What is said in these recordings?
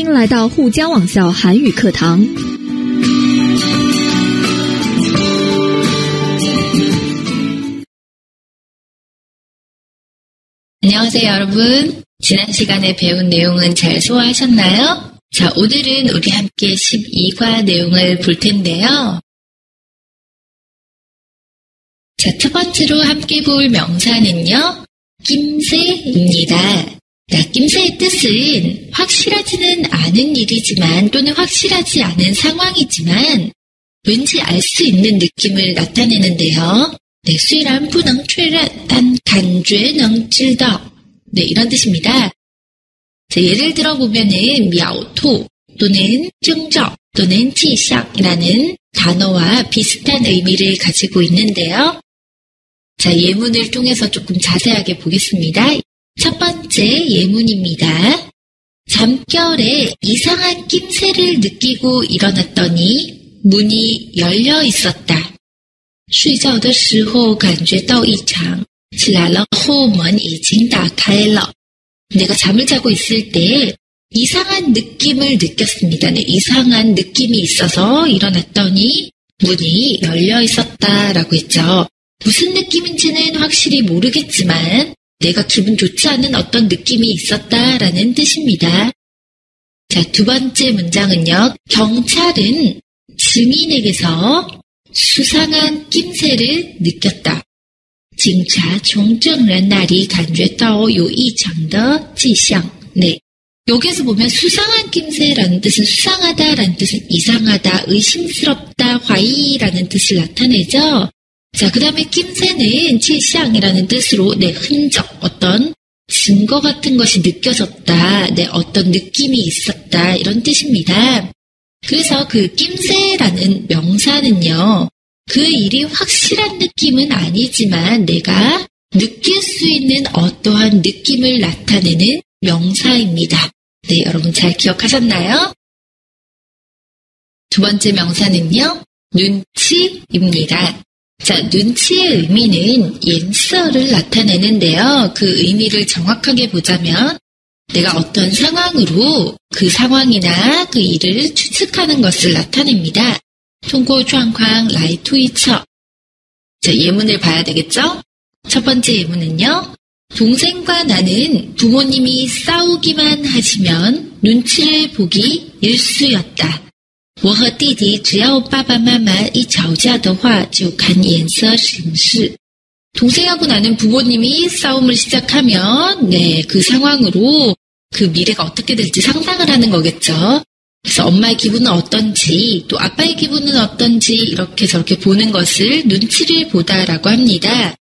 迎来到沪江网校韩语课堂。 안녕하세요, 여러분. 지난 시간에 배운 내용은 잘 소화하셨나요? 자, 오늘은 우리 함께 12과 내용을 볼 텐데요. 자, 첫 번째로 함께 볼 명사는요, 낌새입니다. 자, 낌새의 뜻은 확실하지는 않은 일이지만 또는 확실하지 않은 상황이지만 왠지 알 수 있는 느낌을 나타내는데요. 네, 虽然不能确认但感觉能知道 네, 이런 뜻입니다. 자, 예를 들어 보면은 苗头 또는 征兆 또는 迹象이라는 단어와 비슷한 의미를 가지고 있는데요. 자, 예문을 통해서 조금 자세하게 보겠습니다. 첫 번째 예문입니다. 잠결에 이상한 낌새를 느끼고 일어났더니 문이 열려 있었다. 睡觉的时候感觉到异常，起来了后门已经打开了。 내가 잠을 자고 있을 때 이상한 느낌을 느꼈습니다. 네, 이상한 느낌이 있어서 일어났더니 문이 열려 있었다라고 했죠. 무슨 느낌인지는 확실히 모르겠지만 내가 기분 좋지 않은 어떤 느낌이 있었다라는 뜻입니다. 자, 두 번째 문장은요. 경찰은 증인에게서 수상한 낌새를 느꼈다. 警察从证人那里感觉到有异常的迹象. 네. 여기에서 보면 수상한 낌새라는 뜻은 수상하다라는 뜻은 이상하다, 의심스럽다, 화이라는 뜻을 나타내죠. 자, 그 다음에 낌새는 迹象이라는 뜻으로 네, 흔적, 어떤 증거 같은 것이 느껴졌다, 네, 어떤 느낌이 있었다 이런 뜻입니다. 그래서 그 낌새라는 명사는요. 그 일이 확실한 느낌은 아니지만 내가 느낄 수 있는 어떠한 느낌을 나타내는 명사입니다. 네, 여러분 잘 기억하셨나요? 두 번째 명사는요. 눈치입니다. 자, 눈치의 의미는颜色를 나타내는데요. 그 의미를 정확하게 보자면 내가 어떤 상황으로 그 상황이나 그 일을 추측하는 것을 나타냅니다. 通过状况来推测. 자, 예문을 봐야 되겠죠? 첫 번째 예문은요. 동생과 나는 부모님이 싸우기만 하시면 눈치를 보기 일쑤였다. 我和弟弟只要爸爸妈妈一吵架的话就看颜色行事. 동생하고 나는 부모님이 싸움을 시작하면 네, 그 상황으로 그 미래가 어떻게 될지 상상을 하는 거겠죠. 그래서 엄마의 기분은 어떤지 또 아빠의 기분은 어떤지 이렇게 저렇게 보는 것을 눈치를 보다라고 합니다.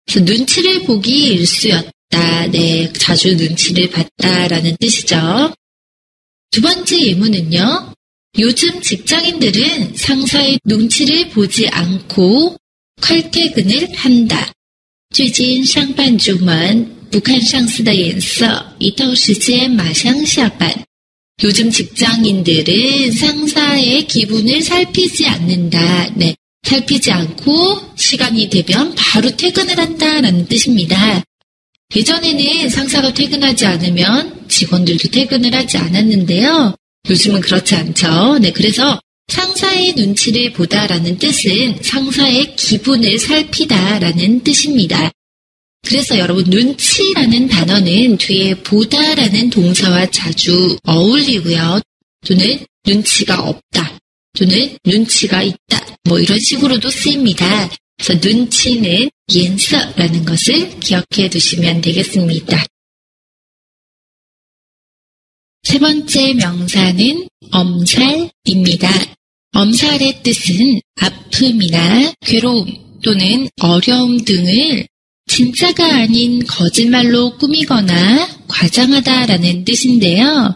그래서 눈치를 보기 일쑤였다. 네, 자주 눈치를 봤다라는 뜻이죠. 두 번째 예문은요. 요즘 직장인들은 상사의 눈치를 보지 않고 칼퇴근을 한다. 最近上班族们不看上司的颜色，一到时间马上下班。 요즘 직장인들은 상사의 기분을 살피지 않는다. 네, 살피지 않고 시간이 되면 바로 퇴근을 한다라는 뜻입니다. 예전에는 상사가 퇴근하지 않으면 직원들도 퇴근을 하지 않았는데요. 요즘은 그렇지 않죠. 네, 그래서 상사의 눈치를 보다라는 뜻은 상사의 기분을 살피다라는 뜻입니다. 그래서 여러분 눈치라는 단어는 뒤에 보다라는 동사와 자주 어울리고요. 또는 눈치가 없다. 또는 눈치가 있다. 뭐 이런 식으로도 쓰입니다. 그래서 눈치는 颜色라는 것을 기억해 두시면 되겠습니다. 세 번째 명사는 엄살입니다. 엄살의 뜻은 아픔이나 괴로움 또는 어려움 등을 진짜가 아닌 거짓말로 꾸미거나 과장하다라는 뜻인데요.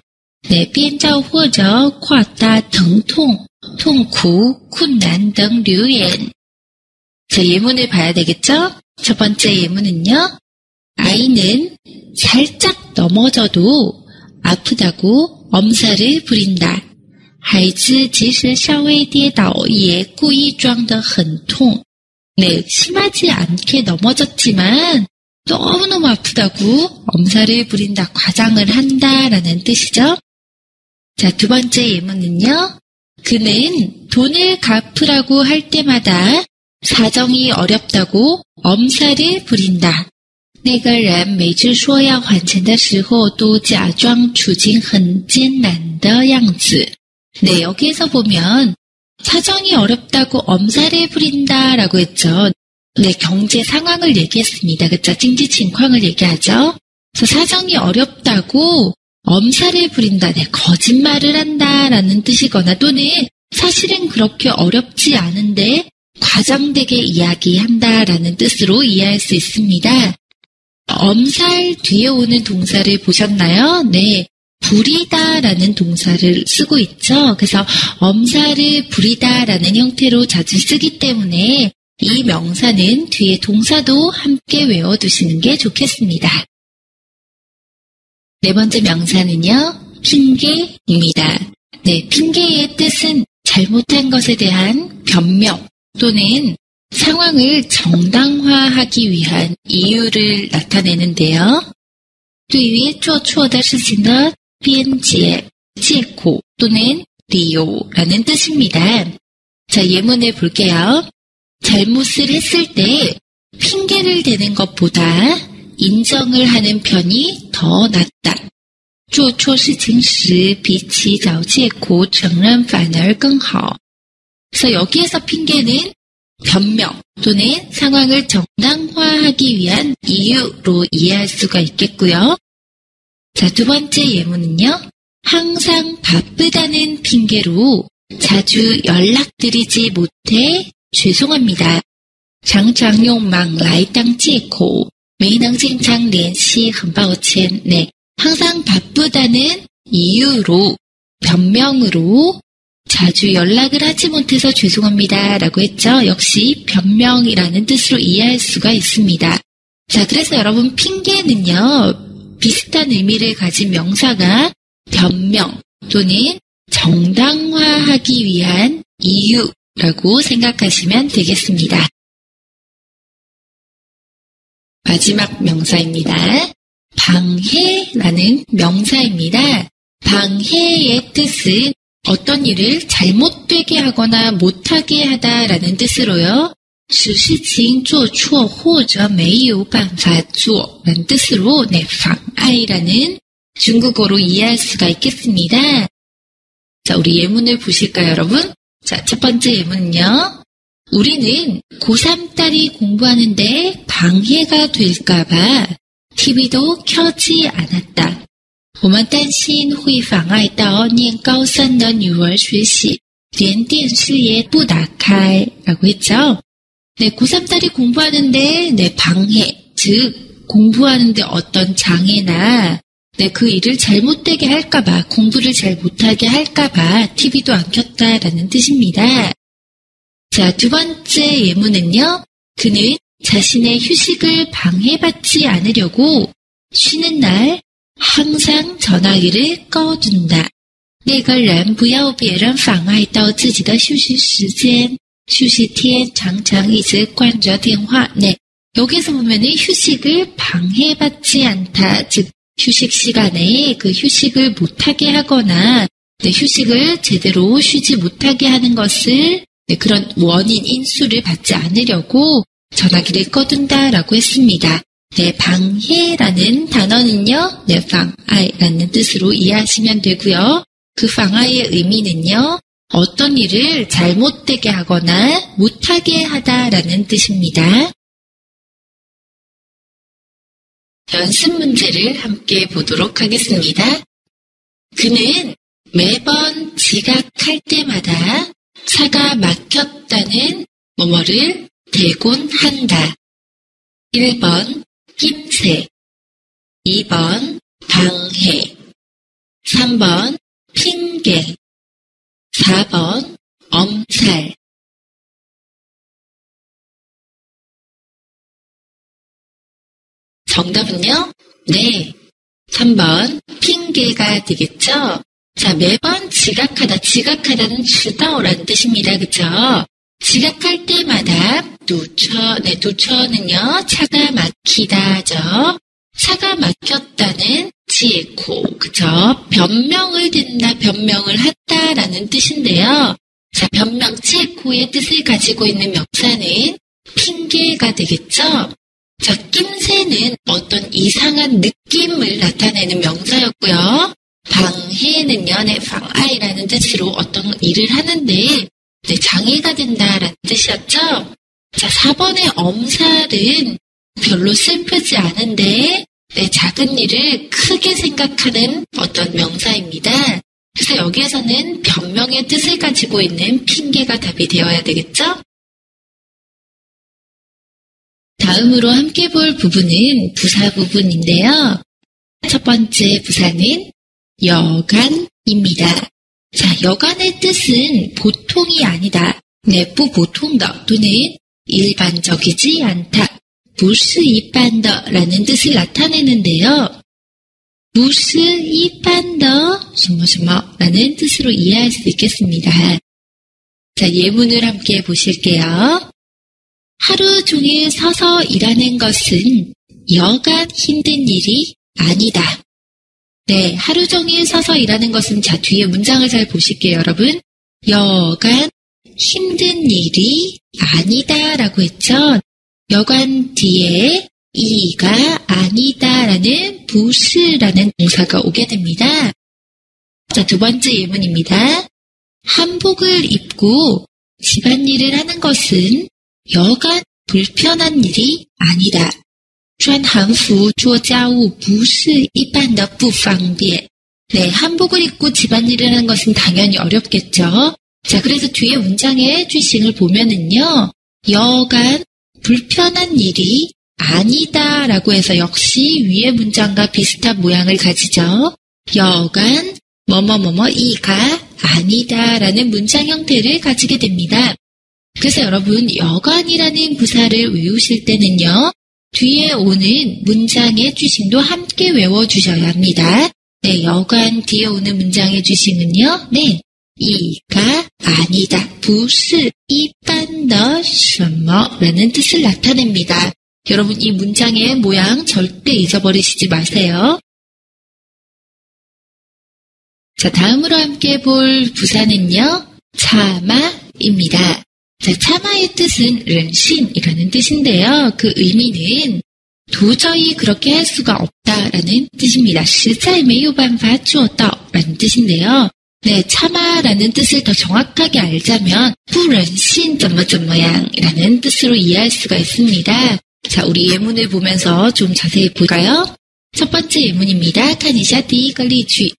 네, 编造或者夸大疼痛、痛苦、困难等流言. 자, 예문을 봐야 되겠죠? 첫 번째 예문은요. 아이는 살짝 넘어져도 아프다고 엄살을 부린다. 孩子即使稍微跌倒也故意装得很痛. 네, 심하지 않게 넘어졌지만 너무너무 아프다고 엄살을 부린다, 과장을 한다라는 뜻이죠. 자, 두 번째 예문은요. 그는 돈을 갚으라고 할 때마다 사정이 어렵다고 엄살을 부린다. 那个人每次说要还钱的时候都假装处境很艰难的样子. 네, 여기에서 보면 사정이 어렵다고 엄살을 부린다라고 했죠. 네, 경제 상황을 얘기했습니다. 그쵸?经济情况을 얘기하죠. 그래서 사정이 어렵다고 엄살을 부린다. 네, 거짓말을 한다라는 뜻이거나 또는 사실은 그렇게 어렵지 않은데 과장되게 이야기한다라는 뜻으로 이해할 수 있습니다. 엄살 뒤에 오는 동사를 보셨나요? 네, 부리다라는 동사를 쓰고 있죠. 그래서 엄살을 부리다라는 형태로 자주 쓰기 때문에 이 명사는 뒤에 동사도 함께 외워두시는 게 좋겠습니다. 네 번째 명사는요, 핑계입니다. 네, 핑계의 뜻은 잘못한 것에 대한 변명 또는 상황을 정당화하기 위한 이유를 나타내는데요. 对于做错的事情的辩解, 借口 또는理由라는 뜻입니다. 자, 예문을 볼게요. 잘못을 했을 때 핑계를 대는 것보다 인정을 하는 편이 더 낫다. 做错事情时比起找借口承认反而更好. 그래서 여기에서 핑계는 변명 또는 상황을 정당화하기 위한 이유로 이해할 수가 있겠고요. 자, 두 번째 예문은요. 항상 바쁘다는 핑계로 자주 연락드리지 못해 죄송합니다. 常常用忙来当借口没能经常联系很抱歉. 네, 항상 바쁘다는 이유로 변명으로 자주 연락을 하지 못해서 죄송합니다 라고 했죠. 역시 변명이라는 뜻으로 이해할 수가 있습니다. 자, 그래서 여러분 핑계는요, 비슷한 의미를 가진 명사가 변명 또는 정당화하기 위한 이유라고 생각하시면 되겠습니다. 마지막 명사입니다. 방해라는 명사입니다. 방해의 뜻은 어떤 일을 잘못되게 하거나 못하게 하다라는 뜻으로요. 使事情做错或者没有办法做라는 뜻으로 네, 妨碍라는 중국어로 이해할 수가 있겠습니다. 자, 우리 예문을 보실까요, 여러분? 자, 첫 번째 예문은요. 우리는 고3 딸이 공부하는데 방해가 될까봐 TV도 켜지 않았다. 我们担心会妨碍到念高三的女儿学习，连电视也不打开라고 했죠. 네, 고3 딸이 공부하는데 네, 방해, 즉 공부하는데 어떤 장애나 네, 그 일을 잘못되게 할까봐, 공부를 잘 못하게 할까봐 TV도 안 켰다라는 뜻입니다. 자, 두 번째 예문은요. 그는 자신의 휴식을 방해받지 않으려고 쉬는 날 항상 전화기를 꺼둔다. 那个人不要别人妨碍到自己的休息时间，休息天常常一直关着电话. 네, 여기서 보면은 휴식을 방해받지 않다. 즉 휴식 시간에 그 휴식을 못하게 하거나 네, 휴식을 제대로 쉬지 못하게 하는 것을 네, 그런 원인 인수를 받지 않으려고 전화기를 꺼둔다라고 했습니다. 네, 방해라는 단어는요, 네, 妨碍라는 뜻으로 이해하시면 되고요. 그 妨碍의 의미는요, 어떤 일을 잘못되게 하거나 못하게 하다라는 뜻입니다. 연습 문제를 함께 보도록 하겠습니다. 그는 매번 지각할 때마다 차가 막혔다는 뭐뭐를 대곤 한다. 1번 낌새, 2번 방해, 3번 핑계, 4번 엄살. 정답은요? 네, 3번 핑계가 되겠죠? 자, 매번 지각하다는 迟到라는 뜻입니다. 그쵸? 지각할 때마다 두처는요, 차가 막히다죠. 차가 막혔다는 치에코, 그쵸? 변명을 듣는다, 변명을 한다라는 뜻인데요. 자, 변명 치에코의 뜻을 가지고 있는 명사는 핑계가 되겠죠? 자, 낌새는 어떤 이상한 느낌을 나타내는 명사였고요. 방해는요, 네, 방아이라는 뜻으로 어떤 일을 하는데, 네, 장애가 된다라는 뜻이었죠? 자, 4번의 엄살은 별로 슬프지 않은데, 네, 작은 일을 크게 생각하는 어떤 명사입니다. 그래서 여기에서는 변명의 뜻을 가지고 있는 핑계가 답이 되어야 되겠죠? 다음으로 함께 볼 부분은 부사 부분인데요. 첫 번째 부사는 여간입니다. 자, 여간의 뜻은 보통이 아니다. 네, 不보통的 또는 일반적이지 않다. 不是一般的라는 뜻을 나타내는데요. 不是一般的什么什么라는 뜻으로 이해할 수 있겠습니다. 자, 예문을 함께 보실게요. 하루 종일 서서 일하는 것은 여간 힘든 일이 아니다. 네, 하루 종일 서서 일하는 것은, 자, 뒤에 문장을 잘 보실게요, 여러분. 여간 힘든 일이 아니다 라고 했죠. 여간 뒤에 이가 아니다라는 부스라는 동사가 오게 됩니다. 자, 두 번째 예문입니다. 한복을 입고 집안일을 하는 것은 여간 불편한 일이 아니다. 穿韩服做家务不是一般的不方便. 네, 한복을 입고 집안일을 하는 것은 당연히 어렵겠죠. 자, 그래서 뒤에 문장의 주식을 보면은요. 여간 불편한 일이 아니다 라고 해서 역시 위의 문장과 비슷한 모양을 가지죠. 여간 뭐뭐뭐뭐 이가 아니다 라는 문장 형태를 가지게 됩니다. 그래서 여러분 여간이라는 부사를 외우실 때는요. 뒤에 오는 문장의 주식도 함께 외워주셔야 합니다. 네, 여간 뒤에 오는 문장의 주식은요. 네, 이가 아니다. 不是一般的什么라는 뜻을 나타냅니다. 여러분 이 문장의 모양 절대 잊어버리시지 마세요. 자, 다음으로 함께 볼 부사는요. 차마입니다. 자, 차마의 뜻은 른신이라는 뜻인데요. 그 의미는 도저히 그렇게 할 수가 없다라는 뜻입니다. 实在没有办法做到라는 뜻인데요. 네, 차마라는 뜻을 더 정확하게 알자면 不忍心怎么怎么样라는 뜻으로 이해할 수가 있습니다. 자, 우리 예문을 보면서 좀 자세히 볼까요? 첫 번째 예문입니다. 看一下第一个例句.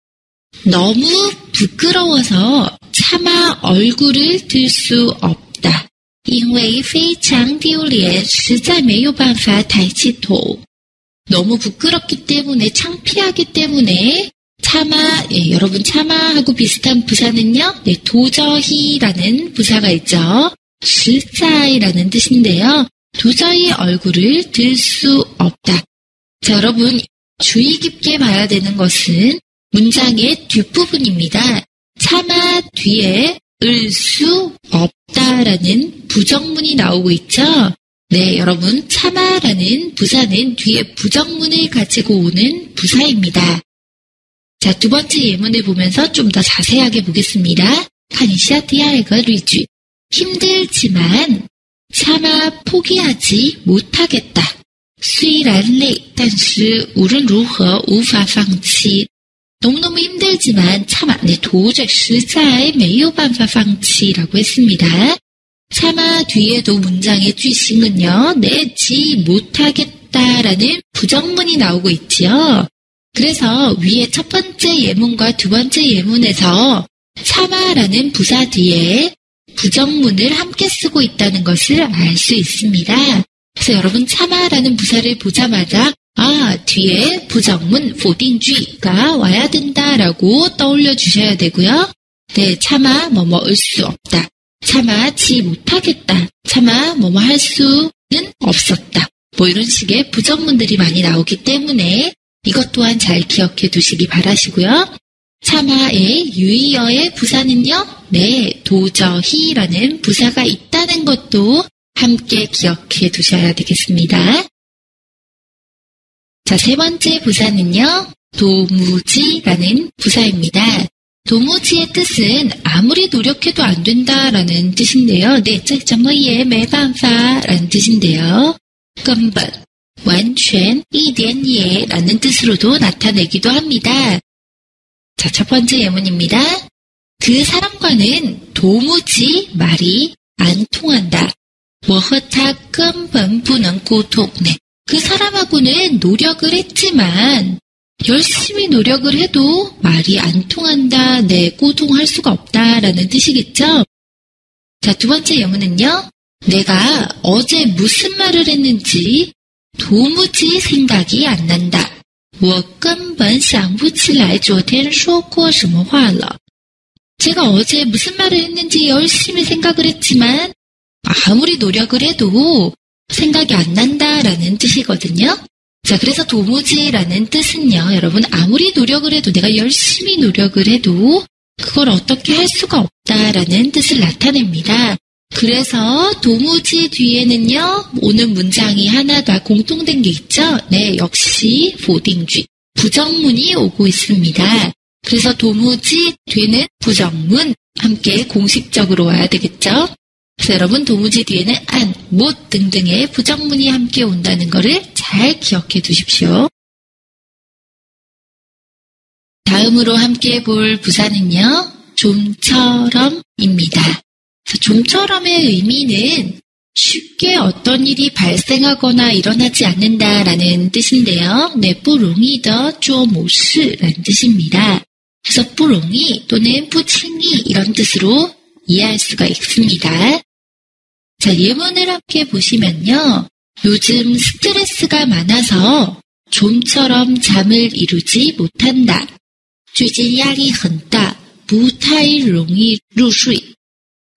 너무 부끄러워서 차마 얼굴을 들 수 없다. 因为非常丢脸实在没有办法抬起头. 너무 부끄럽기 때문에, 창피하기 때문에 차마, 예, 여러분 차마하고 비슷한 부사는요. 네, 도저히라는 부사가 있죠. 实在라는 뜻인데요. 도저히 얼굴을 들 수 없다. 자, 여러분 주의 깊게 봐야 되는 것은 문장의 뒷부분입니다. 차마 뒤에 을 수 없다라는 부정문이 나오고 있죠. 네, 여러분 차마라는 부사는 뒤에 부정문을 가지고 오는 부사입니다. 자, 두 번째 예문을 보면서 좀 더 자세하게 보겠습니다. 看一下第二个例句. 힘들지만 차마 포기하지 못하겠다. 虽然累但是无论如何无法放弃. 너무너무 힘들지만 차마, 네, 도저히 实在没有办法放弃라고 했습니다. 차마 뒤에도 문장의 주식은요. 내지 못하겠다라는 부정문이 나오고 있지요. 그래서 위에 첫 번째 예문과 두 번째 예문에서 차마라는 부사 뒤에 부정문을 함께 쓰고 있다는 것을 알 수 있습니다. 그래서 여러분 차마라는 부사를 보자마자 뒤에 부정문 否定句가 와야 된다라고 떠올려 주셔야 되고요. 네, 차마 뭐뭐 을 수 없다. 참아지 못하겠다. 차마 뭐뭐 할 수는 없었다. 뭐 이런 식의 부정문들이 많이 나오기 때문에 이것 또한 잘 기억해 두시기 바라시고요. 차마의 유의어의 부사는요. 네, 도저히라는 부사가 있다는 것도 함께 기억해 두셔야 되겠습니다. 자, 세 번째 부사는요. 도무지라는 부사입니다. 도무지의 뜻은 아무리 노력해도 안 된다라는 뜻인데요. 네, 怎么也没办法라는 뜻인데요. 根本, 完全, 一点也라는 뜻으로도 나타내기도 합니다. 자, 첫 번째 예문입니다. 그 사람과는 도무지 말이 안 통한다. 我和他根本不能沟通. 네, 그 사람하고는 노력을 했지만 열심히 노력을 해도 말이 안 통한다. 네,沟통할 수가 없다라는 뜻이겠죠? 자, 두 번째 예문은요. 내가 어제 무슨 말을 했는지 도무지 생각이 안 난다. 我根本想不起来昨天说过什么话了. 제가 어제 무슨 말을 했는지 열심히 생각을 했지만 아무리 노력을 해도 생각이 안 난다라는 뜻이거든요. 자, 그래서 도무지라는 뜻은요, 여러분, 아무리 노력을 해도, 내가 열심히 노력을 해도 그걸 어떻게 할 수가 없다라는 뜻을 나타냅니다. 그래서 도무지 뒤에는요, 오는 문장이 하나가 공통된 게 있죠? 네, 역시 否定句, 부정문이 오고 있습니다. 그래서 도무지 뒤에는 부정문, 함께 공식적으로 와야 되겠죠? 그래서 여러분 도무지 뒤에는 안, 못 등등의 부정문이 함께 온다는 것을 잘 기억해 두십시오. 다음으로 함께 볼 부사는요. 좀처럼입니다. 좀처럼의 의미는 쉽게 어떤 일이 발생하거나 일어나지 않는다라는 뜻인데요. 네, 不容易的做某事라는 뜻입니다. 그래서 不容易 또는 不轻易 이런 뜻으로 이해할 수가 있습니다. 자, 예문을 함께 보시면요. 요즘 스트레스가 많아서 좀처럼 잠을 이루지 못한다. 最近压力很大,不太容易入睡.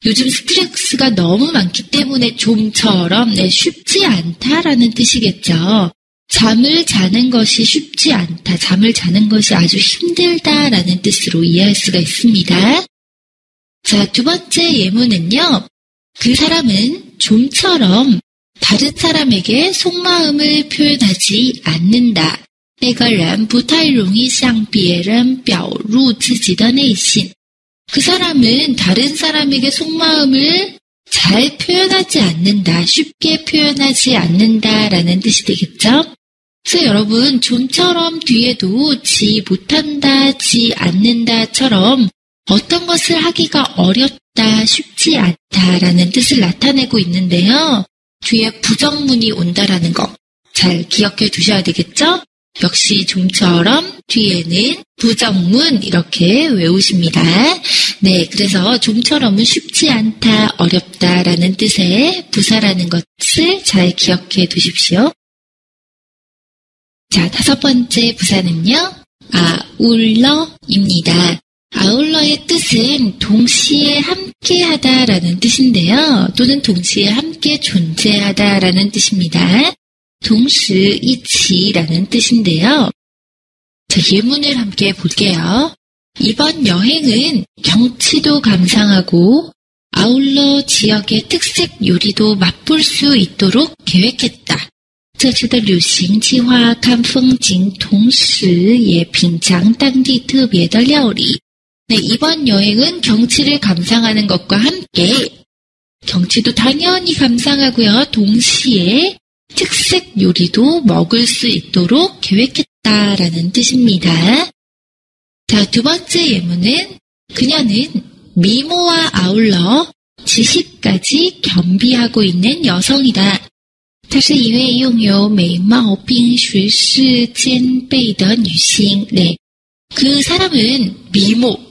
요즘 스트레스가 너무 많기 때문에 좀처럼 네, 쉽지 않다라는 뜻이겠죠. 잠을 자는 것이 쉽지 않다. 잠을 자는 것이 아주 힘들다라는 뜻으로 이해할 수가 있습니다. 자, 두 번째 예문은요. 그 사람은 좀처럼 다른 사람에게 속마음을 표현하지 않는다. 那个人不太容易向别人表露自己的内心. 그 사람은 다른 사람에게 속마음을 잘 표현하지 않는다. 쉽게 표현하지 않는다라는 뜻이 되겠죠? 그래서 여러분 좀처럼 뒤에도 지 못한다, 지 않는다처럼 어떤 것을 하기가 어렵다, 쉽지 않다라는 뜻을 나타내고 있는데요. 뒤에 부정문이 온다라는 거 잘 기억해 두셔야 되겠죠? 역시 좀처럼 뒤에는 부정문 이렇게 외우십니다. 네, 그래서 좀처럼은 쉽지 않다, 어렵다라는 뜻의 부사라는 것을 잘 기억해 두십시오. 자, 다섯 번째 부사는요. 아울러입니다. 아울러의 뜻은 동시에 함께하다라는 뜻인데요. 또는 동시에 함께 존재하다라는 뜻입니다. 동시 이치라는 뜻인데요. 자, 예문을 함께 볼게요. 이번 여행은 경치도 감상하고 아울러 지역의 특색 요리도 맛볼 수 있도록 계획했다. 这次的旅行计划看风景，同时也品尝当地特别的料理. 네, 이번 여행은 경치를 감상하는 것과 함께 경치도 당연히 감상하고요. 동시에 특색 요리도 먹을 수 있도록 계획했다라는 뜻입니다. 자, 두 번째 예문은 그녀는 미모와 아울러 지식까지 겸비하고 있는 여성이다. 她是一位拥有美貌并学识兼备的女性. 네, 그 사람은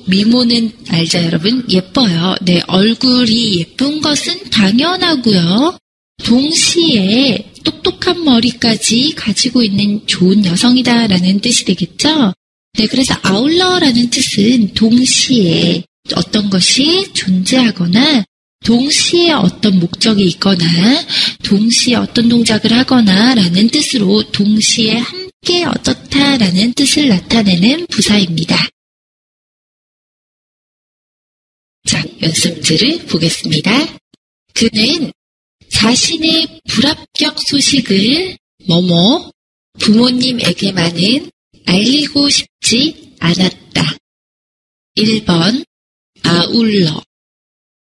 미모는 알죠, 여러분? 예뻐요. 네, 얼굴이 예쁜 것은 당연하고요. 동시에 똑똑한 머리까지 가지고 있는 좋은 여성이다라는 뜻이 되겠죠? 네, 그래서 아울러라는 뜻은 동시에 어떤 것이 존재하거나 동시에 어떤 목적이 있거나 동시에 어떤 동작을 하거나 라는 뜻으로 동시에 함께 어떻다라는 뜻을 나타내는 부사입니다. 자, 연습문제를 보겠습니다. 그는 자신의 불합격 소식을 부모님에게만은 알리고 싶지 않았다. 1번, 아울러.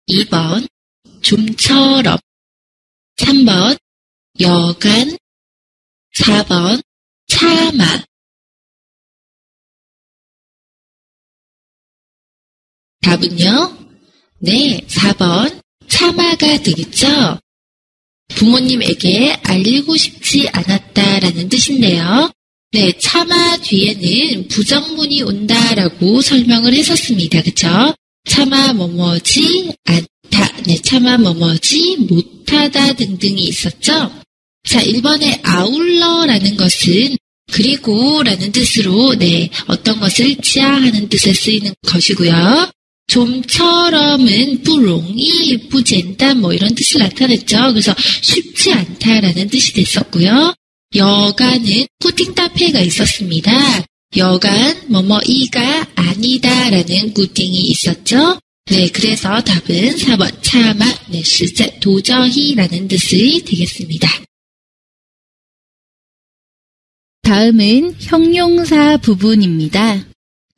2번, 좀처럼. 3번, 여간. 4번, 차마. 답은요? 네, 4번, 차마가 되겠죠? 부모님에게 알리고 싶지 않았다라는 뜻인데요. 네, 차마 뒤에는 부정문이 온다라고 설명을 했었습니다. 그쵸? 차마 뭐뭐지 않다, 네, 차마 뭐뭐지 못하다 등등이 있었죠? 자, 1번의 아울러라는 것은 그리고 라는 뜻으로 네, 어떤 것을 지하하는 뜻에 쓰이는 것이고요. 좀처럼은 뿌롱이, 뿌젠단 뭐 이런 뜻을 나타냈죠. 그래서 쉽지 않다라는 뜻이 됐었고요. 여간은 꾸팅따페가 있었습니다. 여간 뭐뭐이가 아니다라는 꾸팅이 있었죠. 네, 그래서 답은 4번 차마, 네, 실제 도저히라는 뜻이 되겠습니다. 다음은 형용사 부분입니다.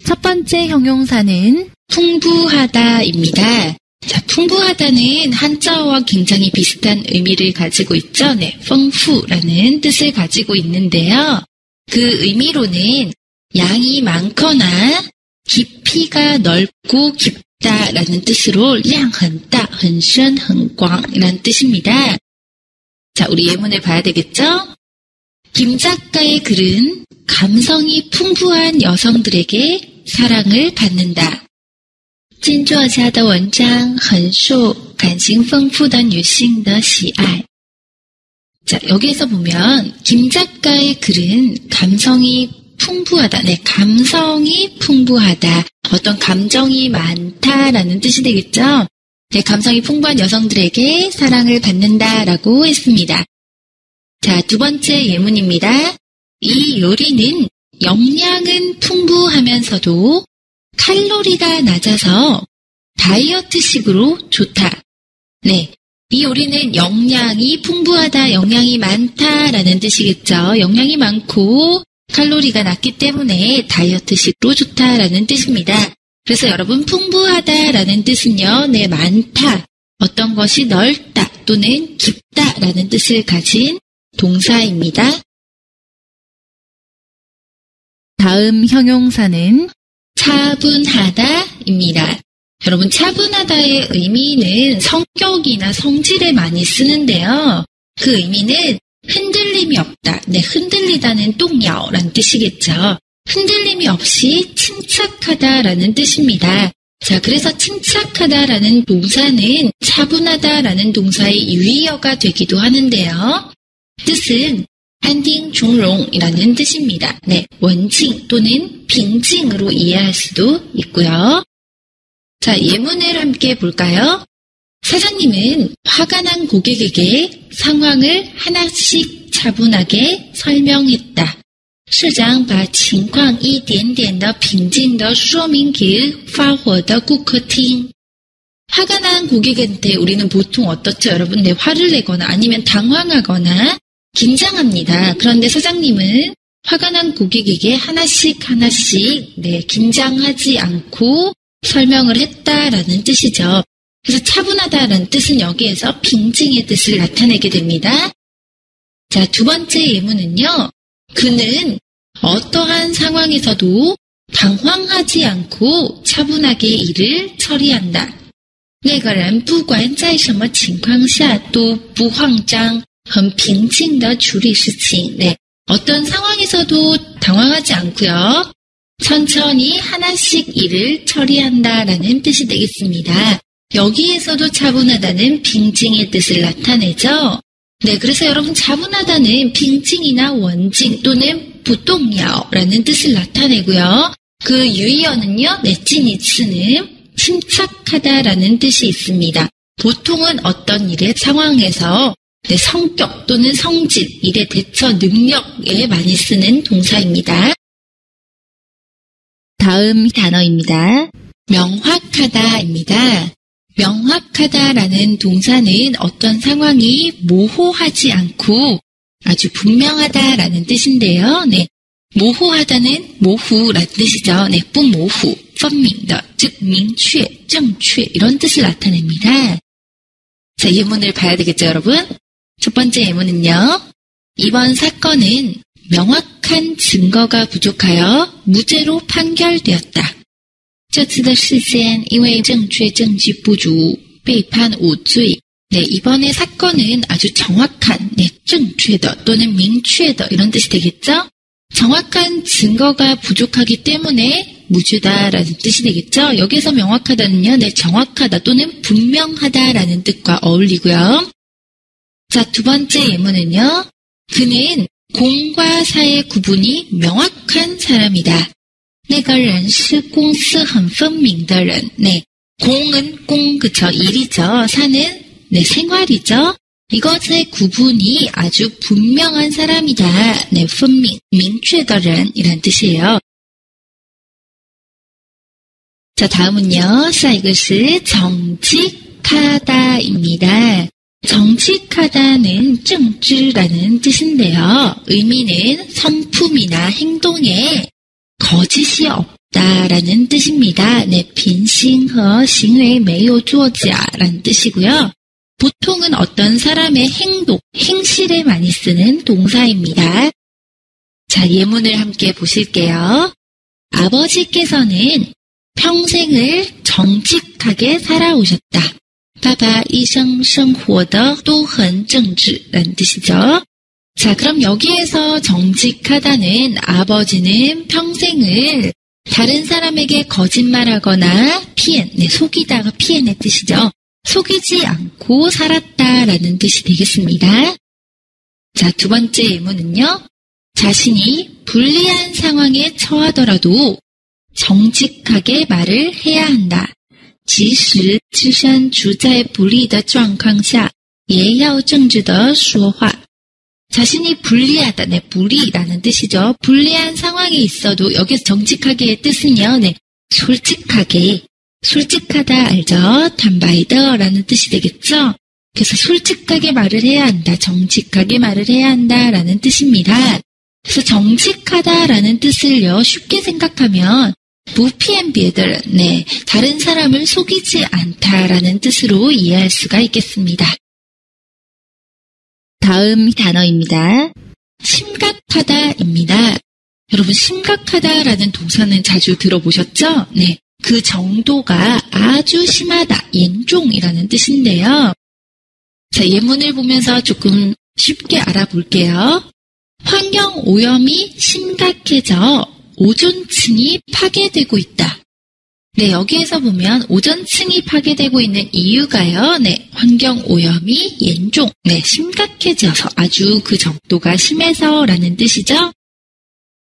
첫 번째 형용사는 풍부하다입니다. 자, 풍부하다는 한자어와 굉장히 비슷한 의미를 가지고 있죠. 네, 丰富라는 뜻을 가지고 있는데요. 그 의미로는 양이 많거나 깊이가 넓고 깊다라는 뜻으로 量很大,很深,很广이라는 뜻입니다. 자, 우리 예문을 봐야 되겠죠? 김 작가의 글은 감성이 풍부한 여성들에게 사랑을 받는다. 金作家的文章很受感情丰富的女性的喜爱. 자, 여기에서 보면 김 작가의 글은 감성이 풍부하다. 네, 감성이 풍부하다. 어떤 감정이 많다라는 뜻이 되겠죠? 네, 감성이 풍부한 여성들에게 사랑을 받는다라고 했습니다. 자, 두 번째 예문입니다. 이 요리는 영양은 풍부하면서도 칼로리가 낮아서 다이어트식으로 좋다. 네, 이 요리는 영양이 풍부하다, 영양이 많다라는 뜻이겠죠. 영양이 많고 칼로리가 낮기 때문에 다이어트식으로 좋다라는 뜻입니다. 그래서 여러분 풍부하다라는 뜻은요, 네, 많다, 어떤 것이 넓다 또는 깊다라는 뜻을 가진 동사입니다. 다음 형용사는 차분하다입니다. 여러분, 차분하다의 의미는 성격이나 성질에 많이 쓰는데요. 그 의미는 흔들림이 없다. 네, 흔들리다는 똥야오라는 뜻이겠죠. 흔들림이 없이 침착하다라는 뜻입니다. 자, 그래서 침착하다라는 동사는 차분하다라는 동사의 유의어가 되기도 하는데요. 뜻은 안딩 중롱이라는 뜻입니다. 네, 원칭 또는 빙칭으로 이해할 수도 있고요. 자, 예문을 함께 볼까요? 사장님은 화가 난 고객에게 상황을 하나씩 차분하게 설명했다. 市长把情况一点点的平静地说明给发火的顾客听. 화가 난 고객한테 우리는 보통 어떻죠? 여러분, 네, 화를 내거나 아니면 당황하거나 긴장합니다. 그런데 사장님은 화가 난 고객에게 하나씩 네, 긴장하지 않고 설명을 했다라는 뜻이죠. 그래서 차분하다라는 뜻은 여기에서 빙징의 뜻을 나타내게 됩니다. 자, 두 번째 예문은요. 그는 어떠한 상황에서도 당황하지 않고 차분하게 일을 처리한다. 那个人不管在什么情况下都不慌张很平静地处理事情. 네, 어떤 상황에서도 당황하지 않고요. 천천히 하나씩 일을 처리한다라는 뜻이 되겠습니다. 여기에서도 차분하다는 빙징의 뜻을 나타내죠. 네, 그래서 여러분 차분하다는 빙징이나 원징 또는 부동야오라는 뜻을 나타내고요. 그 유의어는요, 네찌니츠는 침착하다라는 뜻이 있습니다. 보통은 어떤 일의 상황에서 네, 성격 또는 성질, 일의 대처 능력에 많이 쓰는 동사입니다. 다음 단어입니다. 명확하다입니다. 명확하다라는 동사는 어떤 상황이 모호하지 않고 아주 분명하다라는 뜻인데요. 네, 모호하다는 모후라는 뜻이죠. 네, 不模糊, 分明的, 즉 明确, 正确 이런 뜻을 나타냅니다. 자, 예문을 봐야 되겠죠, 여러분? 첫 번째 예문은요. 이번 사건은 명확한 증거가 부족하여 무죄로 판결되었다. 这次的事件因为正确证据不足被判无罪. 네, 이번의 사건은 아주 정확한, 네, 正确的 또는 明确的 이런 뜻이 되겠죠? 정확한 증거가 부족하기 때문에 무죄다라는 뜻이 되겠죠? 여기서 명확하다는요, 네, 정확하다 또는 분명하다라는 뜻과 어울리고요. 자, 두 번째 예문은요. 그는 공과 사의 구분이 명확한 사람이다. 那个人是公私很分明的人. 네, 공은 공, 그쵸, 일이죠. 사는, 네, 생활이죠. 이것의 구분이 아주 분명한 사람이다. 네, 分明, 明确的人 이란 뜻이에요. 자, 다음은요. 자, 이것이 정직하다입니다. 정직하다는 正直라는 뜻인데요. 의미는 성품이나 행동에 거짓이 없다라는 뜻입니다. 네, 品行和行为没有作假라는 뜻이고요. 보통은 어떤 사람의 행동, 행실에 많이 쓰는 동사입니다. 자, 예문을 함께 보실게요. 아버지께서는 평생을 정직하게 살아오셨다. 爸爸一生生活的都很正直라는 뜻이죠. 자, 그럼 여기에서 정직하다는 아버지는 평생을 다른 사람에게 거짓말하거나 피엔, 네, 속이다가 피엔의 뜻이죠. 속이지 않고 살았다라는 뜻이 되겠습니다. 자, 두 번째 예문은요. 자신이 불리한 상황에 처하더라도 정직하게 말을 해야 한다. 即使置身处在不利的状况下也要正直地说话. 자신이 불리하다, 네, 불리라는 뜻이죠. 불리한 상황에 있어도 여기서 정직하게의 뜻은요, 네, 솔직하게, 솔직하다 알죠? 단바이더라는 뜻이 되겠죠? 그래서 솔직하게 말을 해야 한다, 정직하게 말을 해야 한다라는 뜻입니다. 그래서 정직하다라는 뜻을요, 쉽게 생각하면 부피앤비에들, 네, 다른 사람을 속이지 않다라는 뜻으로 이해할 수가 있겠습니다. 다음 단어입니다. 심각하다입니다. 여러분, 심각하다라는 동사는 자주 들어보셨죠? 네, 그 정도가 아주 심하다,严重이라는 뜻인데요. 자, 예문을 보면서 조금 쉽게 알아볼게요. 환경 오염이 심각해져 오존층이 파괴되고 있다. 네, 여기에서 보면 오존층이 파괴되고 있는 이유가요. 네, 환경 오염이 严重, 네, 심각해져서 아주 그 정도가 심해서라는 뜻이죠.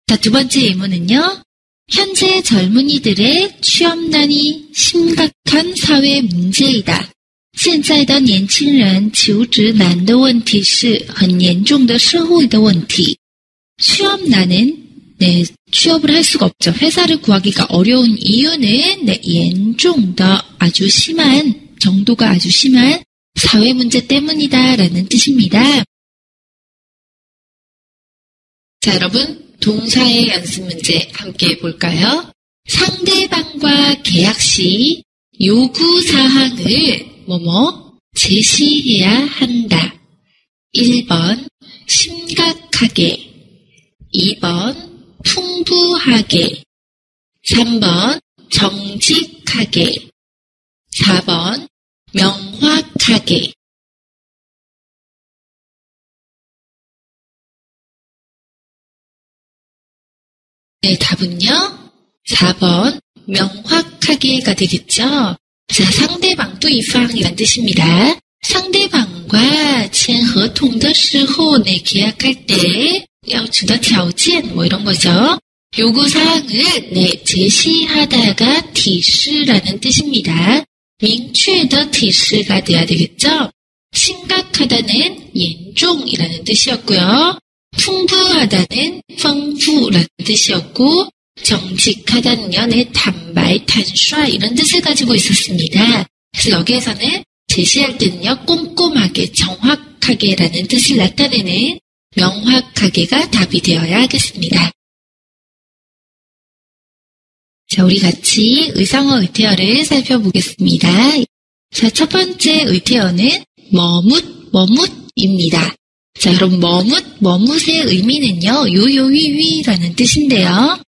자, 두 번째 예문은요. 현재 젊은이들의 취업난이 심각한 사회 문제이다. 现在的年轻人求职难的问题是很严重的社会的问题. 취업난은 네, 취업을 할 수가 없죠. 회사를 구하기가 어려운 이유는 네, 严重的 아주 심한, 정도가 아주 심한 사회 문제 때문이다라는 뜻입니다. 자, 여러분, 동사의 연습 문제 함께 해볼까요? 상대방과 계약 시 요구사항을 제시해야 한다. 1번, 심각하게. 2번, 풍부하게. 3번, 정직하게. 4번, 명확하게. 네, 답은요. 4번, 명확하게가 되겠죠. 자, 상대방, 对方이란 뜻입니다. 상대방과签合同的时候, 네, 계약할 때, 要求的条件, 이런 거죠. 요구사항을, 네, 제시하다가 提示라는 뜻입니다. 明确的提示가 돼야 되겠죠. 심각하다는 严重이라는 뜻이었고요. 풍부하다는 丰富라는 뜻이었고, 정직하다는요, 네, 단발, 단슈아 이런 뜻을 가지고 있었습니다. 그래서 여기에서는 제시할 때는요, 꼼꼼하게, 정확하게라는 뜻을 나타내는 명확하게가 답이 되어야 하겠습니다. 자, 우리 같이 의상어 의태어를 살펴보겠습니다. 자, 첫 번째 의태어는 머뭇입니다. 자, 그럼 머뭇의 의미는요, 요요위위라는 뜻인데요.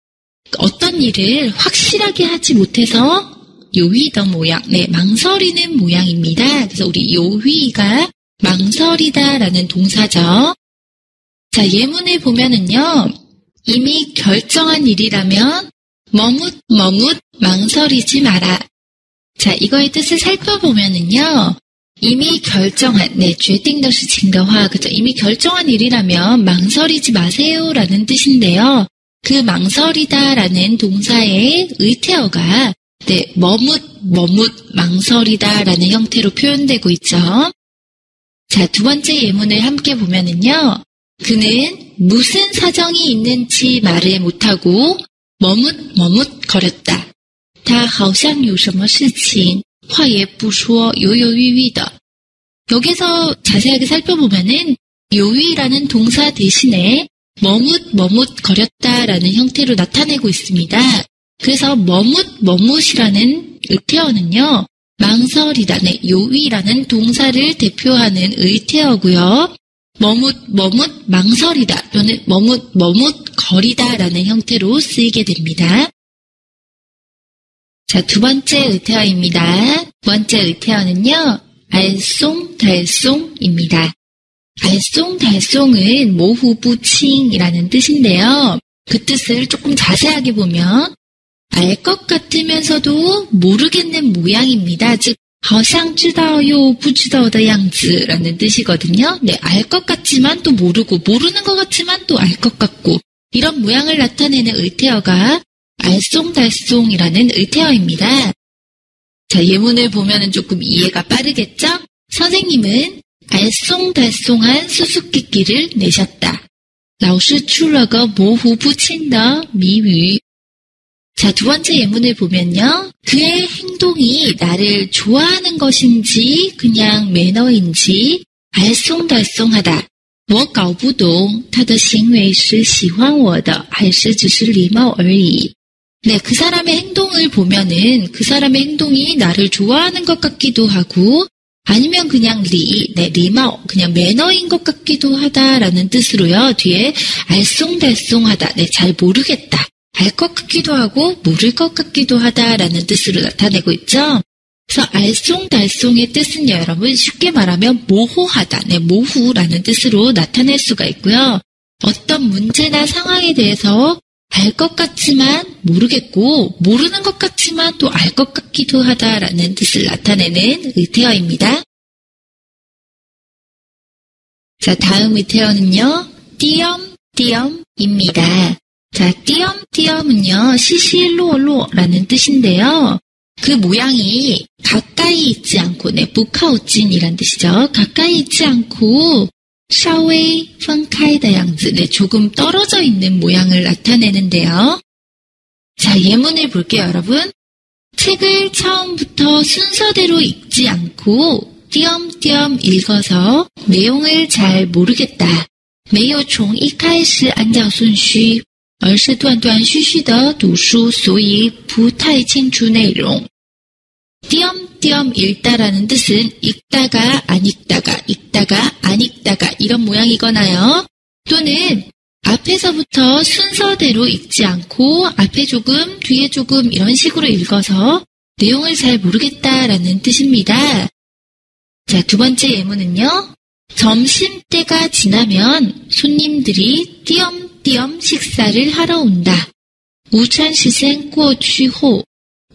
어떤 일을 확실하게 하지 못해서 요휘던 모양, 망설이는 모양입니다. 그래서 우리 요휘가 망설이다라는 동사죠. 자, 예문을 보면은요, 이미 결정한 일이라면 머뭇 망설이지 마라. 자, 이거의 뜻을 살펴보면은요, 이미 결정한,决定的事情的话, 그죠? 이미 결정한 일이라면 망설이지 마세요라는 뜻인데요. 그 망설이다라는 동사의 의태어가 머뭇 망설이다라는 형태로 표현되고 있죠. 자, 두 번째 예문을 함께 보면은요, 그는 무슨 사정이 있는지 말을 못하고 머뭇거렸다. 他好像有什么事情话也不说犹犹豫豫的. 여기서 자세하게 살펴보면은 요위라는 동사 대신에 머뭇거렸다라는 형태로 나타내고 있습니다. 그래서 머뭇이라는 의태어는요, 망설이다, 요위라는 동사를 대표하는 의태어고요. 머뭇 망설이다 또는 머뭇거리다라는 형태로 쓰이게 됩니다. 자, 두 번째 의태어입니다. 두 번째 의태어는요, 알쏭달쏭입니다. 알쏭달쏭은 모후부칭이라는 뜻인데요. 그 뜻을 조금 자세하게 보면 알 것 같으면서도 모르겠는 모양입니다. 즉, 好像知道又不知道的样子라는 뜻이거든요. 알 것 같지만 또 모르고, 모르는 것 같지만 또 알 것 같고, 이런 모양을 나타내는 의태어가 알쏭달쏭이라는 의태어입니다. 자, 예문을 보면은 조금 이해가 빠르겠죠? 선생님은 알쏭달쏭한 수수께끼를 내셨다. 老师出了个模糊不清的谜语. 자, 두 번째 예문을 보면요. 그의 행동이 나를 좋아하는 것인지 그냥 매너인지 알쏭달쏭하다. 我搞不懂他的行为是喜欢我的还是只是礼貌而已. 네, 그 사람의 행동을 보면은 그 사람의 행동이 나를 좋아하는 것 같기도 하고 아니면 그냥 리마오, 그냥 매너인 것 같기도 하다라는 뜻으로요. 뒤에 알쏭달쏭하다, 잘 모르겠다. 알 것 같기도 하고 모를 것 같기도 하다라는 뜻으로 나타내고 있죠. 그래서 알쏭달쏭의 뜻은요, 여러분 쉽게 말하면 모호하다, 모후라는 뜻으로 나타낼 수가 있고요. 어떤 문제나 상황에 대해서 알 것 같지만 모르겠고 모르는 것 같지만 또 알 것 같기도 하다라는 뜻을 나타내는 의태어입니다. 자, 다음 의태어는요, 띄엄입니다. 자, 띄엄은요, 시시로로라는 뜻인데요. 그 모양이 가까이 있지 않고, 부카오찐이란 뜻이죠. 가까이 있지 않고, 稍微分开的样子, 조금 떨어져 있는 모양을 나타내는데요. 자, 예문을 볼게요, 여러분. 책을 처음부터 순서대로 읽지 않고 띄엄띄엄 읽어서 내용을 잘 모르겠다. 没有从一开始按照顺序而是断断续续的读书所以不太清楚内容. 띄엄띄엄 읽다라는 뜻은 읽다가 안 읽다가 안 읽다가 이런 모양이거나요. 또는 앞에서부터 순서대로 읽지 않고 앞에 조금 뒤에 조금 이런 식으로 읽어서 내용을 잘 모르겠다라는 뜻입니다. 자, 두 번째 예문은요. 점심때가 지나면 손님들이 띄엄띄엄 식사를 하러 온다. 午餐时间过去后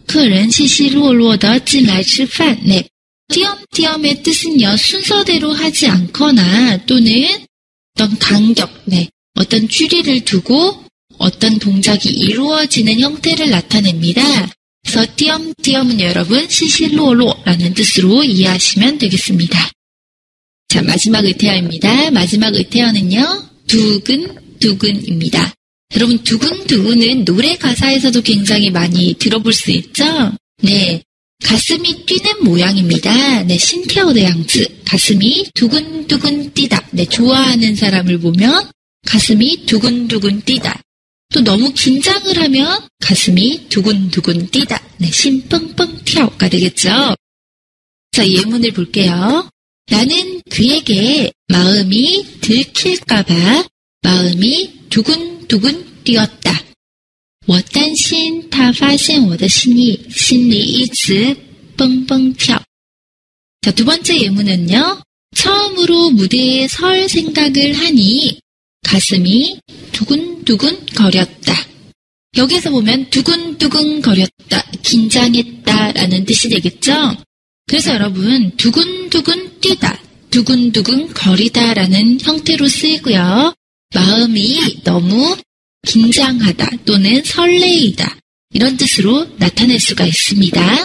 客人稀稀落落地进来吃饭. 네, 띄엄띄엄의 뜻은요, 순서대로 하지 않거나 또는 어떤 간격, 어떤距離를 두고 어떤 동작이 이루어지는 형태를 나타냅니다. 그래서 띄엄띄엄은 여러분 시시로로라는 뜻으로 이해하시면 되겠습니다. 자, 마지막 의태어입니다. 마지막 의태어는요, 두근두근입니다. 여러분, 두근두근은 노래 가사에서도 굉장히 많이 들어볼 수 있죠? 네, 가슴이 뛰는 모양입니다. 네, 신태어의 양즈, 가슴이 두근두근 뛰다. 네, 좋아하는 사람을 보면 가슴이 두근두근 뛰다. 또 너무 긴장을 하면 가슴이 두근두근 뛰다. 네, 심뻥뻥 튀어가 되겠죠. 자, 예문을 볼게요. 나는 그에게 마음이 들킬까봐 마음이 두근두근 뛰었다. 我担心他发现我的心意一直蹦蹦跳. 자, 두 번째 예문은요. 처음으로 무대에 설 생각을 하니 가슴이 두근두근 거렸다. 여기서 보면 두근두근 거렸다, 긴장했다 라는 뜻이 되겠죠? 그래서 여러분 두근두근 뛰다, 두근두근 거리다 라는 형태로 쓰이고요. 마음이 너무 긴장하다 또는 설레이다 이런 뜻으로 나타낼 수가 있습니다.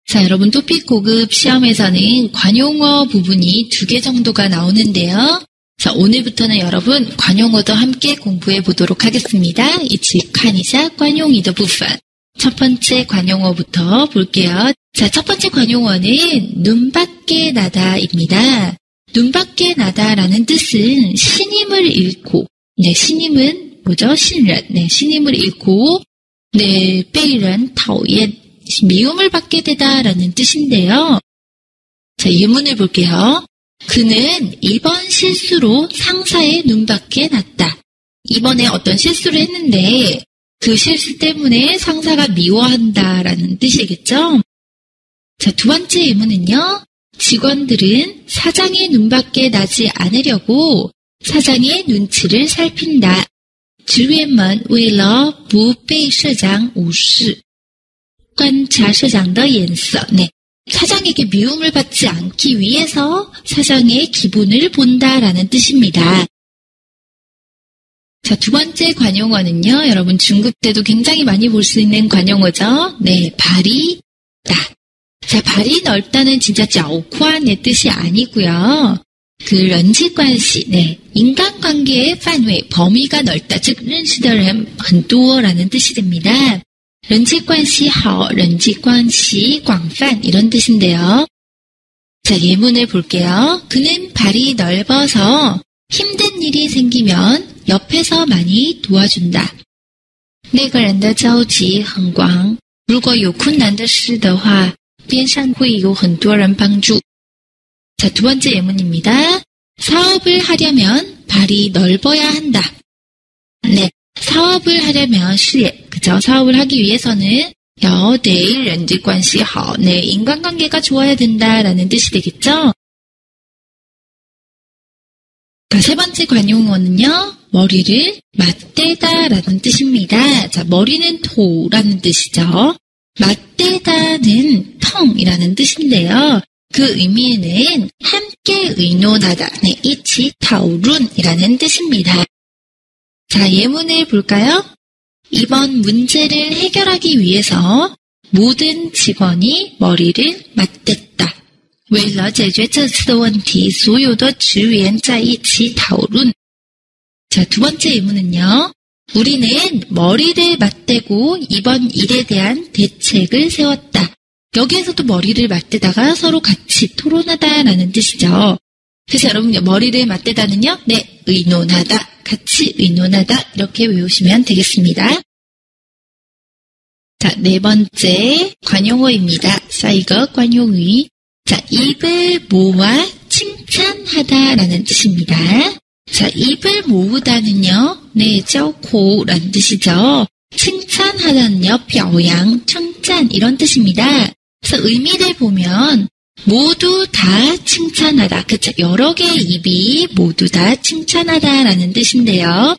자, 여러분 토픽 고급 시험에서는 관용어 부분이 2개 정도가 나오는데요. 자, 오늘부터는 여러분 관용어도 함께 공부해 보도록 하겠습니다. 이치 칸이자 관용이더 부분. 첫 번째 관용어부터 볼게요. 자, 첫 번째 관용어는 눈밖에 나다입니다. 눈밖에 나다라는 뜻은 신임을 잃고, 네, 신임은 뭐죠? 신ren, 네, 신임을 잃고, 네, 被人讨厌, 미움을 받게 되다라는 뜻인데요. 자, 예문을 볼게요. 그는 이번 실수로 상사의 눈밖에 났다. 이번에 어떤 실수를 했는데 그 실수 때문에 상사가 미워한다라는 뜻이겠죠? 자, 두 번째 예문은요. 직원들은 사장의 눈밖에 나지 않으려고 사장의 눈치를 살핀다. 职员们为了不被社长无视观察社长的眼色. 네, 사장에게 미움을 받지 않기 위해서 사장의 기분을 본다라는 뜻입니다. 자, 두 번째 관용어는요. 여러분 중급 때도 굉장히 많이 볼 수 있는 관용어죠. 네, 발이 넓다. 자, 발이 넓다는 진짜 짜오쿠안의 뜻이 아니고요. 그 런지관시, 네, 인간관계의範围, 범위가 넓다, 즉 认识的人很多라는 뜻이 됩니다. 人际关系好, 人际关系广泛 이런 뜻인데요. 자, 예문을 볼게요. 그는 발이 넓어서 힘든 일이 생기면 옆에서 많이 도와준다. 那个人的交际很广，如果有困难的事的话，边上会有很多人帮助. 자, 두 번째 예문입니다. 사업을 하려면 발이 넓어야 한다. 네, 사업을 하려면 시에, 그죠? 사업을 하기 위해서는 내일 렌지 관시好, 네, 인간관계가 좋아야 된다라는 뜻이 되겠죠? 자, 세 번째 관용어는요. 머리를 맞대다라는 뜻입니다. 자, 머리는 도라는 뜻이죠. 맞대다는 텅이라는 뜻인데요. 그 의미는 함께 의논하다, 네, 이치 타오룬이라는 뜻입니다. 자, 예문을 볼까요? 이번 문제를 해결하기 위해서 모든 직원이 머리를 맞댔다. 为了解决这次的问题，所有的职员在一起讨论. 자, 두 번째 예문은요. 우리는 머리를 맞대고 이번 일에 대한 대책을 세웠다. 여기에서도 머리를 맞대다가 서로 같이 토론하다라는 뜻이죠. 그래서 여러분 머리를 맞대다는요. 네, 의논하다, 같이 의논하다 이렇게 외우시면 되겠습니다. 자, 네 번째 관용어입니다. 사이거 관용의. 자, 입을 모아 칭찬하다라는 뜻입니다. 자, 입을 모으다는요. 네, 交口라는 뜻이죠. 칭찬하다는요. 表扬, 칭찬 이런 뜻입니다. 그래서 의미를 보면 모두 다 칭찬하다. 그쵸? 여러 개의 입이 모두 다 칭찬하다라는 뜻인데요.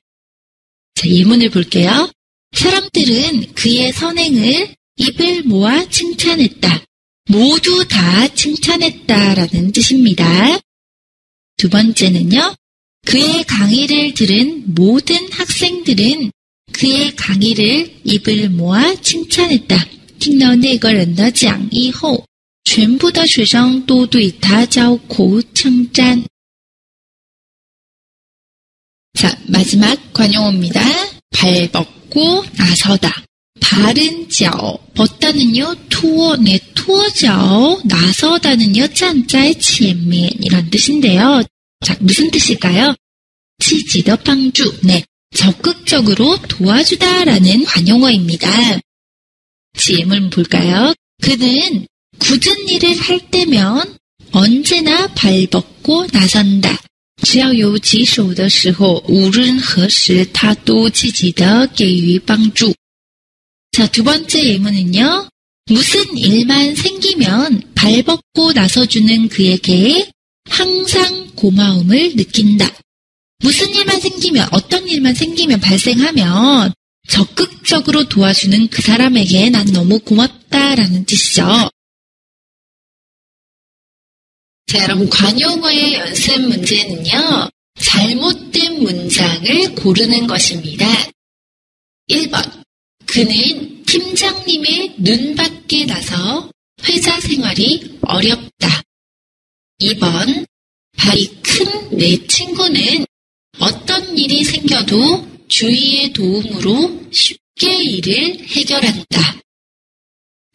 자, 예문을 볼게요. 사람들은 그의 선행을 입을 모아 칭찬했다. 모두 다 칭찬했다라는 뜻입니다. 두 번째는요. 그의 강의를 들은 모든 학생들은 그의 강의를 입을 모아 칭찬했다. 听到那个人的讲义后，全部的学生都对他交口称赞. 자, 마지막 관용어입니다. 발 벗고 나서다. 발은 脚, 벗다는요, 脱, 네, 脱脚, 나서다는요, 站在前面이란 뜻인데요. 자, 무슨 뜻일까요? 치지더 방주. 네, 적극적으로 도와주다라는 관용어입니다. 예문 볼까요? 그는 굳은 일을 할 때면 언제나 발벗고 나선다. 只要有棘手的时候，无论何时他都积极地给予帮助。 자, 두 번째 예문은요. 무슨 일만 생기면 발벗고 나서주는 그에게 항상 고마움을 느낀다. 무슨 일만 생기면, 어떤 일만 생기면, 발생하면 적극적으로 도와주는 그 사람에게 난 너무 고맙다라는 뜻이죠. 자, 여러분, 관용어의 연습 문제는요, 잘못된 문장을 고르는 것입니다. 1번, 그는 팀장님의 눈 밖에 나서 회사 생활이 어렵다. 2번, 발이 큰 내 친구는 어떤 일이 생겨도 주위의 도움으로 쉽게 일을 해결한다.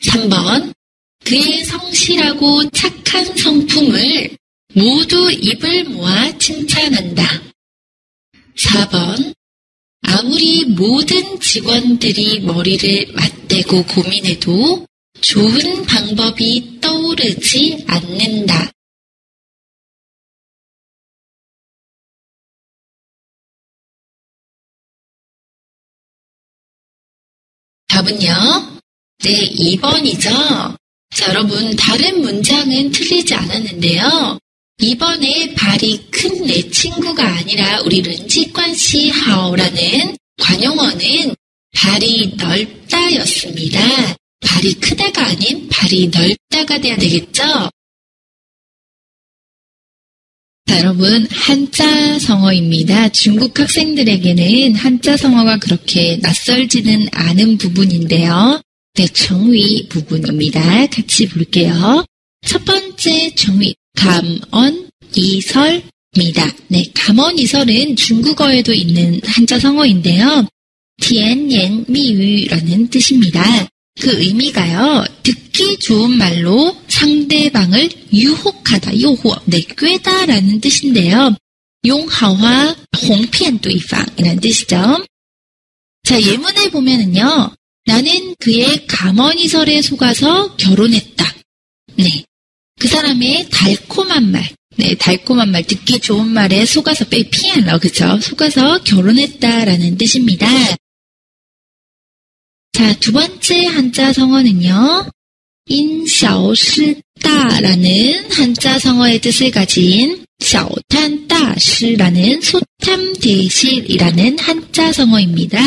3번, 그의 성실하고 착한 성품을 모두 입을 모아 칭찬한다. 4번, 아무리 모든 직원들이 머리를 맞대고 고민해도 좋은 방법이 떠오르지 않는다. 답은요? 네, 2번이죠. 자, 여러분, 다른 문장은 틀리지 않았는데요. 2번에 발이 큰 내 친구가 아니라 우리 른지관시 하오라는 관용어는 발이 넓다였습니다. 발이 크다가 아닌 발이 넓다가 돼야 되겠죠? 자, 여러분, 한자 성어입니다. 중국 학생들에게는 한자 성어가 그렇게 낯설지는 않은 부분인데요. 네, 정의 부분입니다. 같이 볼게요. 첫 번째 정의, 감언이설입니다. 네, 감언이설은 중국어에도 있는 한자 성어인데요. 티엔옌미유라는 뜻입니다. 그 의미가요, 듣기 좋은 말로 상대방을 유혹하다, 요호, 네, 꿰다라는 뜻인데요. 용하화, 홍피엔도이팡이라는 뜻이죠. 자, 예문에 보면은요, 나는 그의 감언이설에 속아서 결혼했다. 네, 그 사람의 달콤한 말, 네, 달콤한 말, 듣기 좋은 말에 속아서 피안러, 그쵸? 속아서 결혼했다라는 뜻입니다. 자, 두 번째 한자 성어는요, 인샤오시다라는 한자 성어의 뜻을 가진 샤오탄다시라는 소탐대실이라는 한자 성어입니다.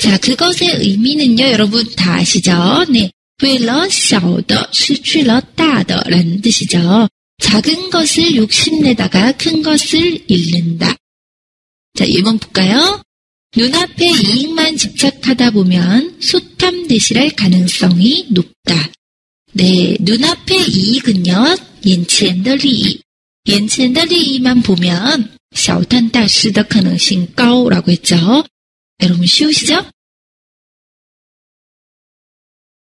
자, 그것의 의미는요, 여러분 다 아시죠? 네, 为了小的失去了大的라는 뜻이죠. 작은 것을 욕심내다가 큰 것을 잃는다. 자, 예문 볼까요? 눈앞에 이익만 집착하다 보면 소탐대실할 가능성이 높다. 네, 눈앞의 이익은요, 옌첸더리이. 옌첸더리이만 보면 小贪大师的可能性高라고 했죠. 여러분 쉬우시죠?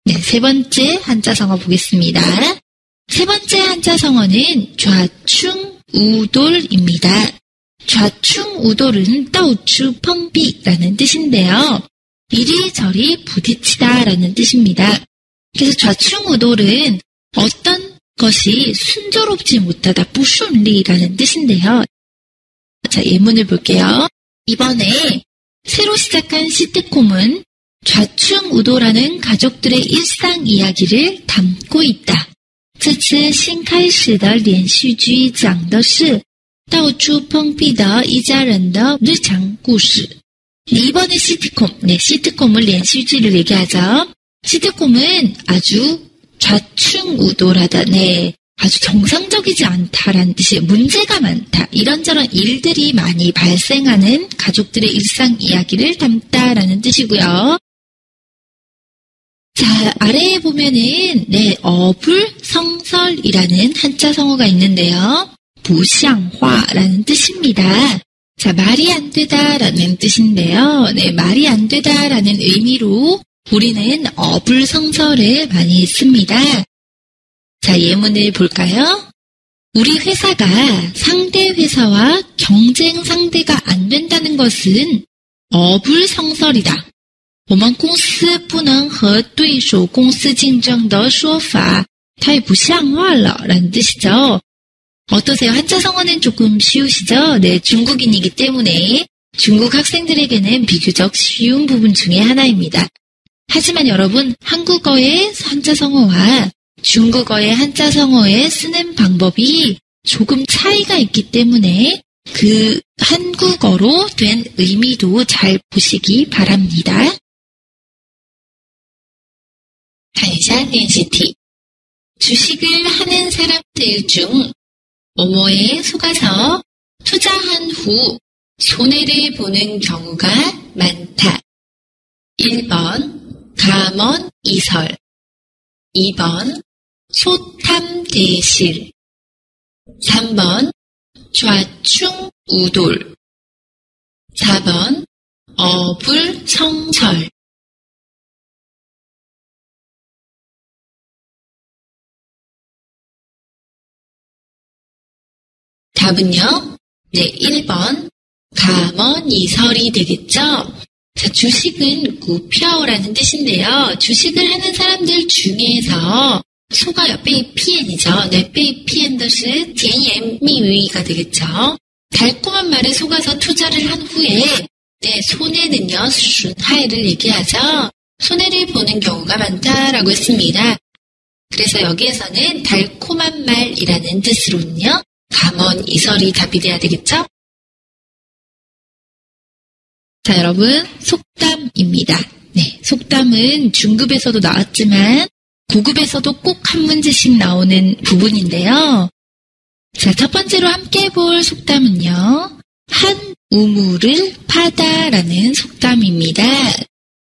네, 세 번째 한자 성어 보겠습니다. 세 번째 한자 성어는 좌충우돌입니다. 좌충우돌은 따우추펑비라는 뜻인데요. 이리저리 부딪히다라는 뜻입니다. 그래서 좌충우돌은 어떤 것이 순조롭지 못하다, 부순리라는 뜻인데요. 자, 예문을 볼게요. 이번에 새로 시작한 시트콤은 좌충우돌하는 가족들의 일상 이야기를 담고 있다. 这次新开始的连续剧讲的是到处碰壁的一家人的日常故事. 이번에 시트콤, 네, 시트콤을连续剧를 얘기하죠. 시트콤은 아주 좌충우돌하다, 네, 아주 정상적이지 않다라는 뜻이에요. 문제가 많다, 이런저런 일들이 많이 발생하는 가족들의 일상 이야기를 담다라는 뜻이고요. 자, 아래에 보면은, 네, 어불성설이라는 한자 성어가 있는데요. 부샹화라는 뜻입니다. 자, 말이 안 되다라는 뜻인데요. 네, 말이 안 되다라는 의미로 우리는 어불성설을 많이 씁니다. 자, 예문을 볼까요? 우리 회사가 상대 회사와 경쟁 상대가 안 된다는 것은 어불성설이다. 我们公司不能和对手公司竞争的说法太不像话了라는 뜻이죠. 어떠세요? 한자성어는 조금 쉬우시죠? 네, 중국인이기 때문에 중국 학생들에게는 비교적 쉬운 부분 중에 하나입니다. 하지만 여러분, 한국어의 한자성어와 중국어의 한자성어에 쓰는 방법이 조금 차이가 있기 때문에 그 한국어로 된 의미도 잘 보시기 바랍니다. 看一下练习题. 주식을 하는 사람들 중 뭐뭐에 속아서 투자한 후 손해를 보는 경우가 많다. 1번 감언 이설, 2번 소탐대실, 3번 좌충우돌, 4번 어불성설. 답은요? 네, 1번 감언이설이 되겠죠? 자, 주식은 구표라는 뜻인데요. 주식을 하는 사람들 중에서 속아요. 被骗이죠. 네, 被骗的是甜言蜜语가 되겠죠. 달콤한 말에 속아서 투자를 한 후에 네, 손해는요. 순하이를 얘기하죠. 손해를 보는 경우가 많다라고 했습니다. 그래서 여기에서는 달콤한 말이라는 뜻으로는요. 감언이설이 답이 돼야 되겠죠? 자, 여러분, 속담입니다. 네, 속담은 중급에서도 나왔지만 고급에서도 꼭 한 문제씩 나오는 부분인데요. 자, 첫 번째로 함께 볼 속담은요. 한 우물을 파다라는 속담입니다.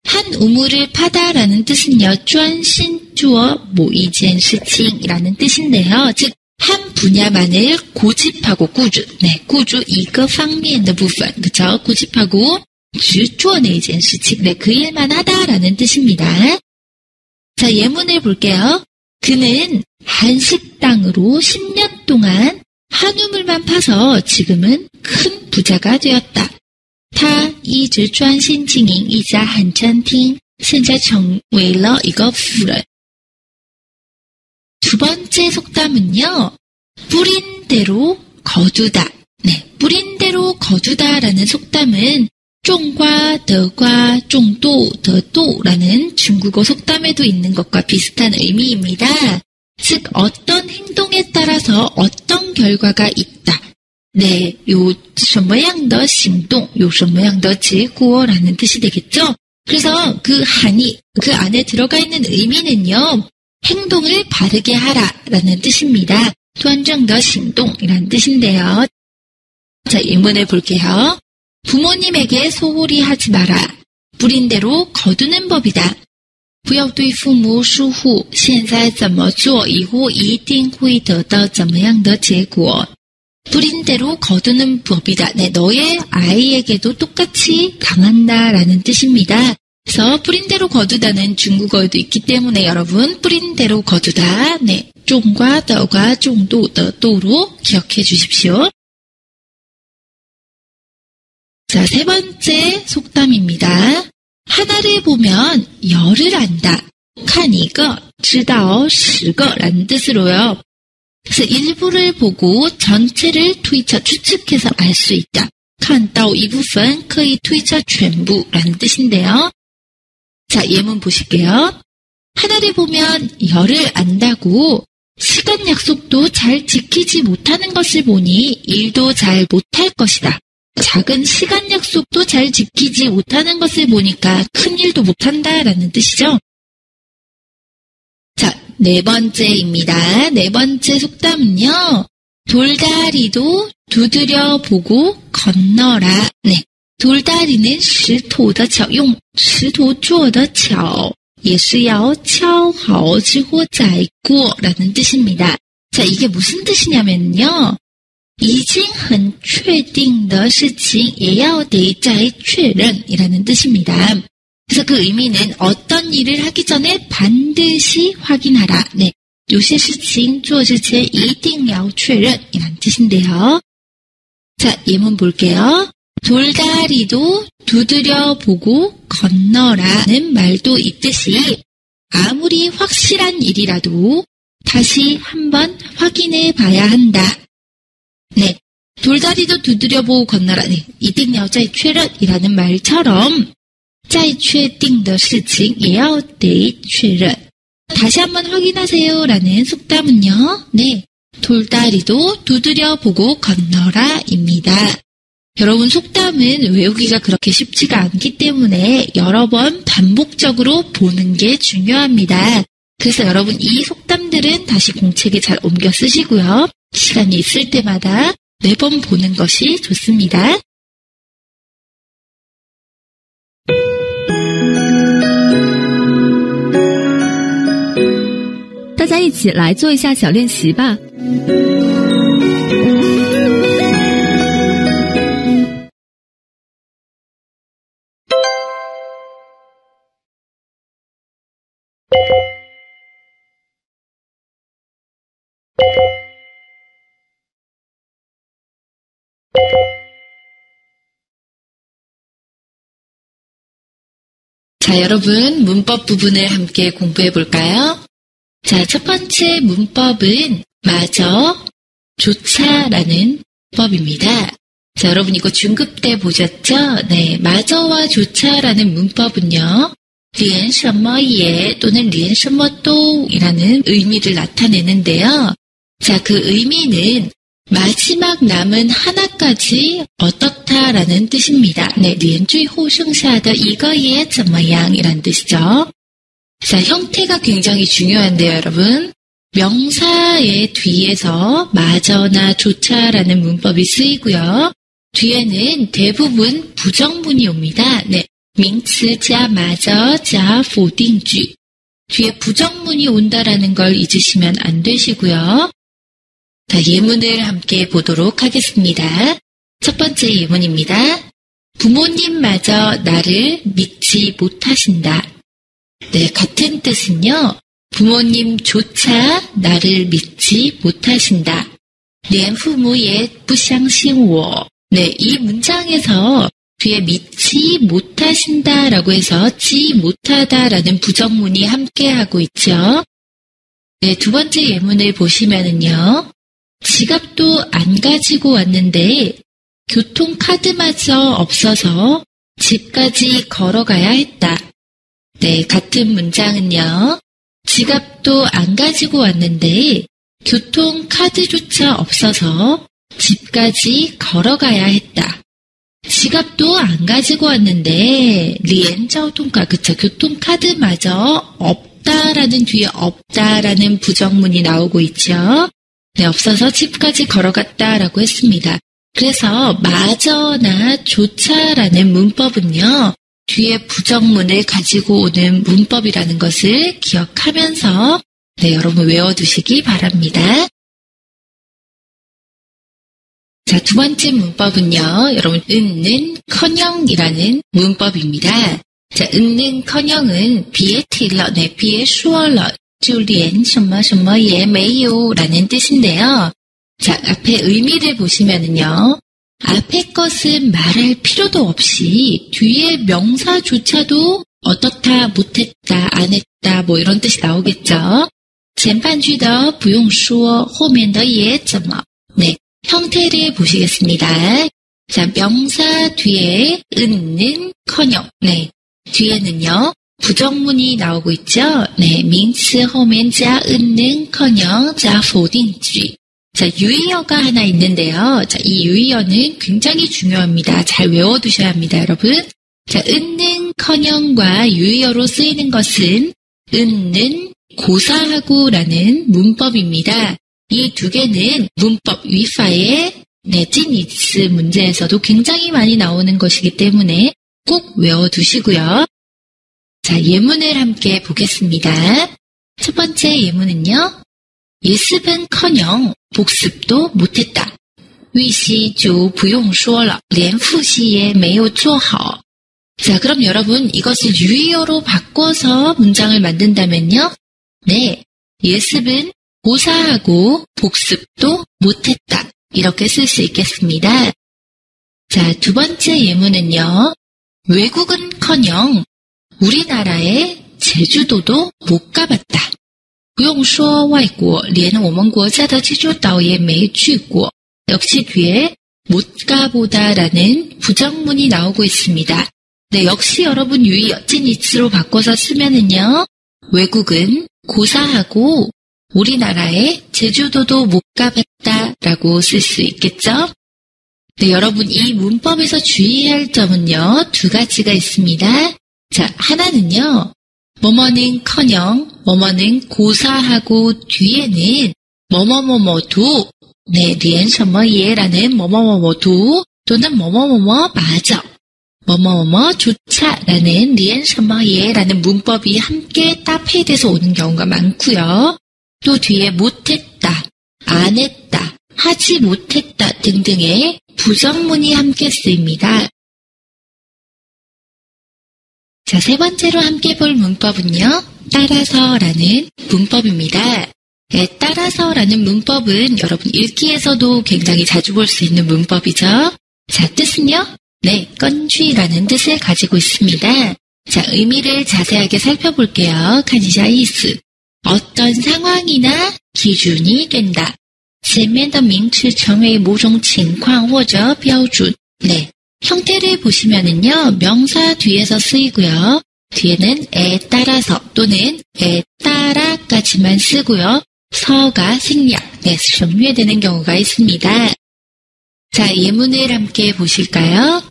한 우물을 파다라는 뜻은요. 专心做某一件事情이라는 뜻인데요. 즉 한 분야만을 고집하고 꾸준, 네, 꾸준一个方面的部分, 그쵸? 고집하고 只做那件事情, 네, 그 일만 하다라는 뜻입니다. 자, 예문을 볼게요. 그는 한식당으로 10년 동안 한 우물만 파서 지금은 큰 부자가 되었다. 他一直专心经营一家韩餐厅，现在成为了一个富人。 두 번째 속담은요. 뿌린 대로 거두다. 네, 뿌린 대로 거두다라는 속담은 种瓜得瓜, 种豆得豆라는 중국어 속담에도 있는 것과 비슷한 의미입니다. 즉 어떤 행동에 따라서 어떤 결과가 있다. 네, 有什么样的行动,有什么样的结果라는 뜻이 되겠죠. 그래서 그 한이, 그 안에 들어가 있는 의미는요. 행동을 바르게 하라라는 뜻입니다. 端正的行动이라는 뜻인데요. 자, 예문을 볼게요. 부모님에게 소홀히 하지 마라. 뿌린 대로 거두는 법이다. 不要对父母疏忽，现在怎么做，以后一定会得到怎么样的结果。 뿌린 대로 거두는 법이다. 네, 너의 아이에게도 똑같이 당한다라는 뜻입니다. 그래서 뿌린 대로 거두다는 중국어에도 있기 때문에 여러분 뿌린 대로 거두다. 네, 种瓜得瓜, 种豆得豆로 기억해 주십시오. 자, 세 번째 속담입니다. 하나를 보면 열을 안다. 看一个知道十个라는 뜻으로요. 그래서 일부를 보고 전체를 추측해서 알 수 있다. 看到一部分可以推测全部라는 뜻인데요. 자, 예문 보실게요. 하나를 보면 열을 안다고 시간 약속도 잘 지키지 못하는 것을 보니 일도 잘 못할 것이다. 작은 시간 약속도 잘 지키지 못하는 것을 보니까 큰 일도 못한다라는 뜻이죠. 자, 네 번째입니다. 네 번째 속담은요. 돌다리도 두드려 보고 건너라. 네. 돌다리는 石头的桥，用石头做的桥，也是要敲好之后再过라는 뜻입니다. 자, 이게 무슨 뜻이냐면요. 已经很确定的事情也要得再确认이라는 뜻입니다. 그래서 그 의미는 어떤 일을 하기 전에 반드시 확인하라. 네, 有些事情做之前一定要确认 이란 뜻인데요. 자, 예문 볼게요. 돌다리도 두드려 보고 건너라는 말도 있듯이 아무리 확실한 일이라도 다시 한번 확인해 봐야 한다. 네, 돌다리도 두드려 보고 건너라. 네, 一定要再确认 이라는 말처럼 再确定的事情也要得确认. 다시 한번 확인하세요 라는 속담은요. 네, 돌다리도 두드려 보고 건너라 입니다. 여러분 속담은 외우기가 그렇게 쉽지가 않기 때문에 여러 번 반복적으로 보는 게 중요합니다. 그래서 여러분 이 속담들은 다시 공책에 잘 옮겨 쓰시고요. 시간이 있을 때마다 매번 보는 것이 좋습니다. 大家一起来做一下小练习吧。 자, 여러분 문법 부분을 함께 공부해 볼까요? 자, 첫 번째 문법은 마저, 조차라는 문법입니다. 자, 여러분 이거 중급 때 보셨죠? 네, 마저와 조차라는 문법은요. 连什么也 또는 连什么都 이라는 의미를 나타내는데요. 자, 그 의미는 마지막 남은 하나까지 어떻다라는 뜻입니다. 네, 连最后剩下的一个也怎么样 이란 뜻이죠. 자, 형태가 굉장히 중요한데요, 여러분. 명사의 뒤에서 마저나 조차라는 문법이 쓰이고요. 뒤에는 대부분 부정문이 옵니다. 네, 名词加马저加否定句. 뒤에 부정문이 온다라는 걸 잊으시면 안 되시고요. 자, 예문을 함께 보도록 하겠습니다. 첫 번째 예문입니다. 부모님마저 나를 믿지 못하신다. 네, 같은 뜻은요. 부모님조차 나를 믿지 못하신다. 连父母也不相信我. 네, 이 문장에서 뒤에 믿지 못하신다라고 해서 지 못하다라는 부정문이 함께하고 있죠. 네, 두 번째 예문을 보시면은요. 지갑도 안 가지고 왔는데 교통카드마저 없어서 집까지 걸어가야 했다. 네, 같은 문장은요. 지갑도 안 가지고 왔는데 교통카드조차 없어서 집까지 걸어가야 했다. 지갑도 안 가지고 왔는데 리엔저통카 그쵸 교통카드마저 없다라는 뒤에 없다라는 부정문이 나오고 있죠. 네, 없어서 집까지 걸어갔다라고 했습니다. 그래서 마저나 조차라는 문법은요. 뒤에 부정문을 가지고 오는 문법이라는 것을 기억하면서 네, 여러분 외워두시기 바랍니다. 자, 두 번째 문법은요. 여러분 은는커녕이라는 문법입니다. 자, 은는커녕은 비에 틸러, 네, 비에 슈얼러, 就连什么什么也没有라는 뜻인데요. 자, 앞에 의미를 보시면은요. 앞에 것은 말할 필요도 없이 뒤에 명사조차도 어떻다, 못했다, 안 했다 뭐 이런 뜻이 나오겠죠. 前半句的不用说后面的也怎么 네, 형태를 보시겠습니다. 자, 명사 뒤에 은는커녕 네, 뒤에는요. 부정문이 나오고 있죠. 네, 名词后面加은는커녕加否定句. 자, 유의어가 하나 있는데요. 자, 이 유의어는 굉장히 중요합니다. 잘 외워두셔야 합니다, 여러분. 자, 은는커녕과 유의어로 쓰이는 것은 은는 고사하고라는 문법입니다. 이 두 개는 문법 위파의 찐이츠 문제에서도 굉장히 많이 나오는 것이기 때문에 꼭 외워두시고요. 자, 예문을 함께 보겠습니다. 첫 번째 예문은요. 예습은커녕 복습도 못했다. 预习就不用说了连复习也没有做好. 자, 그럼 여러분 이것을 유의어로 바꿔서 문장을 만든다면요. 네, 예습은 고사하고 복습도 못했다. 이렇게 쓸 수 있겠습니다. 자, 두 번째 예문은요. 외국은커녕 우리나라의 제주도도 못 가봤다. 不用说外国连我们国家的济州岛也没去过. 역시 뒤에 못 가보다라는 부정문이 나오고 있습니다. 네, 역시 여러분 유의 여진이츠로 바꿔서 쓰면은요. 외국은 고사하고 우리나라의 제주도도 못 가봤다라고 쓸 수 있겠죠? 네, 여러분 이 문법에서 주의할 점은요. 두 가지가 있습니다. 자, 하나는요. 뭐뭐는커녕 뭐뭐는 고사하고 뒤에는 뭐뭐뭐뭐도 네, 连什么也라는 뭐뭐뭐뭐도 또는 뭐뭐뭐뭐 맞아 뭐뭐뭐조차라는 连什么也라는 문법이 함께 따페이돼서 오는 경우가 많고요. 또 뒤에 못했다, 안 했다, 하지 못했다 등등의 부정문이 함께 쓰입니다. 자, 세 번째로 함께 볼 문법은요. 따라서라는 문법입니다. 네, 따라서라는 문법은 여러분 읽기에서도 굉장히 자주 볼 수 있는 문법이죠. 자, 뜻은요? 네, 건쥐라는 뜻을 가지고 있습니다. 자, 의미를 자세하게 살펴볼게요. 칸시샤이스. 어떤 상황이나 기준이 된다. 前面的名词成为某种情况或者标准. 네, 형태를 보시면은요. 명사 뒤에서 쓰이고요. 뒤에는 에 따라서 또는 에 따라까지만 쓰고요. 서가 생략, 네,省略되는 경우가 있습니다. 자, 예문을 함께 보실까요?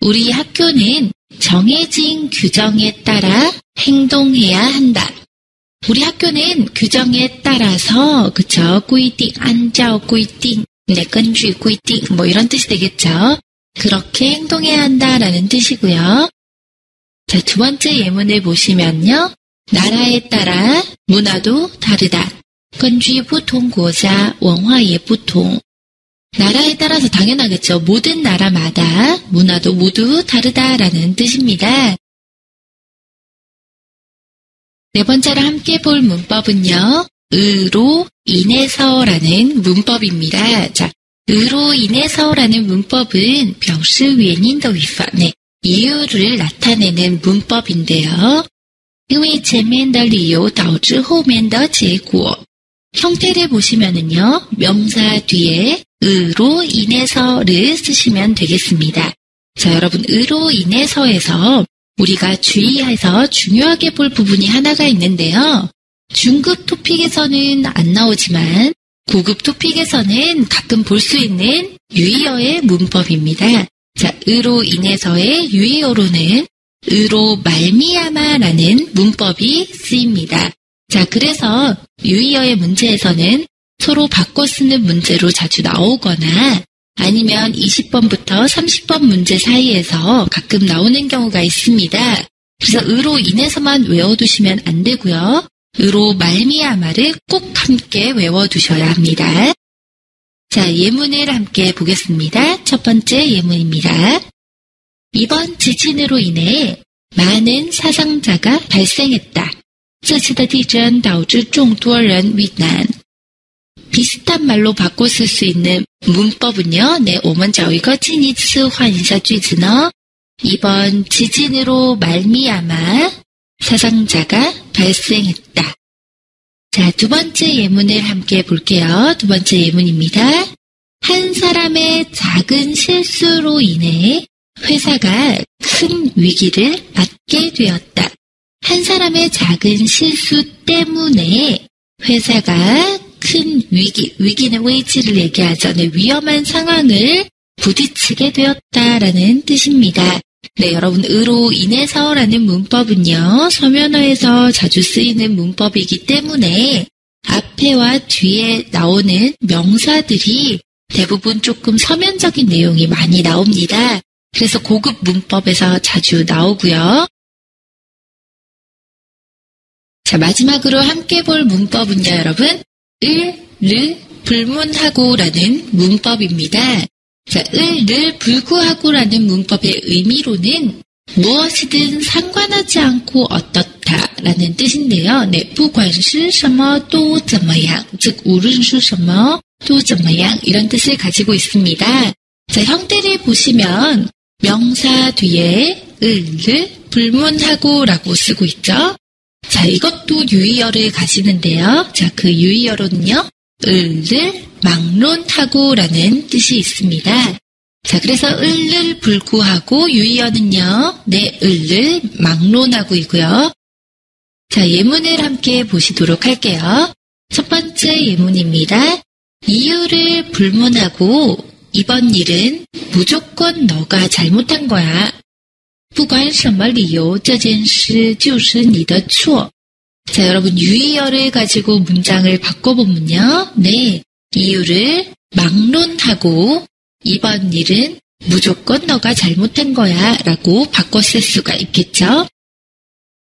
우리 학교는 정해진 규정에 따라 행동해야 한다. 우리 학교는 규정에 따라서, 그쵸? 꾸이띵, 안자오 꾸이띵, 네, 건쥐 꾸이띵, 뭐 이런 뜻이 되겠죠? 그렇게 행동해야 한다라는 뜻이고요. 자, 두 번째 예문을 보시면요. 나라에 따라 문화도 다르다. 根据不同国家文化也不同. 나라에 따라서 당연하겠죠. 모든 나라마다 문화도 모두 다르다라는 뜻입니다. 네 번째로 함께 볼 문법은요. 으로 인해서라는 문법입니다. 자, 으로 인해서라는 문법은 表示原因的语法, 네, 이유를 나타내는 문법인데요. 因为前面的理由导致后面的结果. 형태를 보시면은요. 명사 뒤에 으로 인해서를 쓰시면 되겠습니다. 자, 여러분 으로 인해서에서 우리가 주의해서 중요하게 볼 부분이 하나가 있는데요. 중급 토픽에서는 안 나오지만 고급 토픽에서는 가끔 볼 수 있는 유의어의 문법입니다. 자, 으로 인해서의 유의어로는 으로 말미암아라는 문법이 쓰입니다. 자, 그래서 유의어의 문제에서는 서로 바꿔 쓰는 문제로 자주 나오거나 아니면 20번부터 30번 문제 사이에서 가끔 나오는 경우가 있습니다. 그래서 으로 인해서만 외워두시면 안 되고요. 으로 말미암아를 꼭 함께 외워두셔야 합니다. 자, 예문을 함께 보겠습니다. 첫 번째 예문입니다. 이번 지진으로 인해 많은 사상자가 발생했다. 这次的地震导致众多人遇难. 비슷한 말로 바꿔 쓸 수 있는 문법은요. 네, 我们找一个近义词换一下句子呢. 이번 지진으로 말미암아 사상자가 발생했다. 자, 두 번째 예문을 함께 볼게요. 두 번째 예문입니다. 한 사람의 작은 실수로 인해 회사가 큰 위기를 맞게 되었다. 한 사람의 작은 실수 때문에 회사가 큰 위기는 위치를 얘기하죠. 네, 위험한 상황을 부딪히게 되었다라는 뜻입니다. 네, 여러분, 으로 인해서라는 문법은요, 서면어에서 자주 쓰이는 문법이기 때문에 앞에와 뒤에 나오는 명사들이 대부분 조금 서면적인 내용이 많이 나옵니다. 그래서 고급 문법에서 자주 나오고요. 자, 마지막으로 함께 볼 문법은요, 여러분. 을 불문하고라는 문법입니다. 자, 을 불구하고라는 문법의 의미로는 무엇이든 상관하지 않고 어떻다. 좋다라는 뜻인데요. 네, 不管是什么都怎么样, 즉 无论是什么都怎么样 이런 뜻을 가지고 있습니다. 자, 형태를 보시면 명사 뒤에 을을 불문하고 라고 쓰고 있죠. 자, 이것도 유의어를 가지는데요. 자, 그 유의어로는요. 을을 막론하고 라는 뜻이 있습니다. 자, 그래서 을을 불구하고 유의어는요. 네, 을을 막론하고 이고요. 자, 예문을 함께 보시도록 할게요. 첫 번째 예문입니다. 이유를 불문하고 이번 일은 무조건 너가 잘못한 거야. 不管什么理由这件事就是你的错. 자, 여러분 유의어를 가지고 문장을 바꿔보면요. 네, 이유를 막론하고 이번 일은 무조건 너가 잘못한 거야 라고 바꿔 쓸 수가 있겠죠.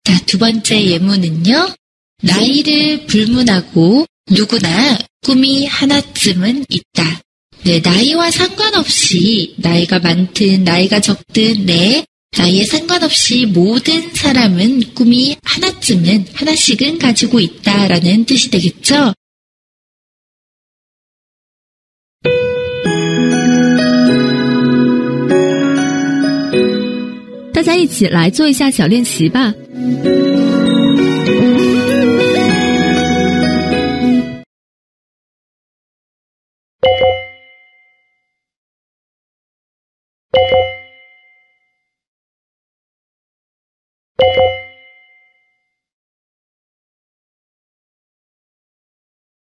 자, 두 번째 예문은요. 나이를 불문하고 누구나 꿈이 하나쯤은 있다. 네, 나이와 상관없이 나이가 많든 나이가 적든 네, 나이에 상관없이 모든 사람은 꿈이 하나씩은 가지고 있다라는 뜻이 되겠죠. 大家一起来做一下小练习吧。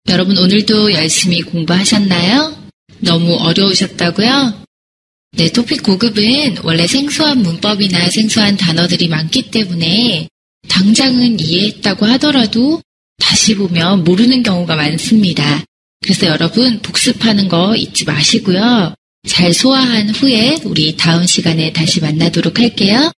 여러분 오늘도 열심히 공부하셨나요? 너무 어려우셨다고요? 네, 토픽 고급은 원래 생소한 문법이나 생소한 단어들이 많기 때문에 당장은 이해했다고 하더라도 다시 보면 모르는 경우가 많습니다. 그래서 여러분 복습하는 거 잊지 마시고요. 잘 소화한 후에 우리 다음 시간에 다시 만나도록 할게요.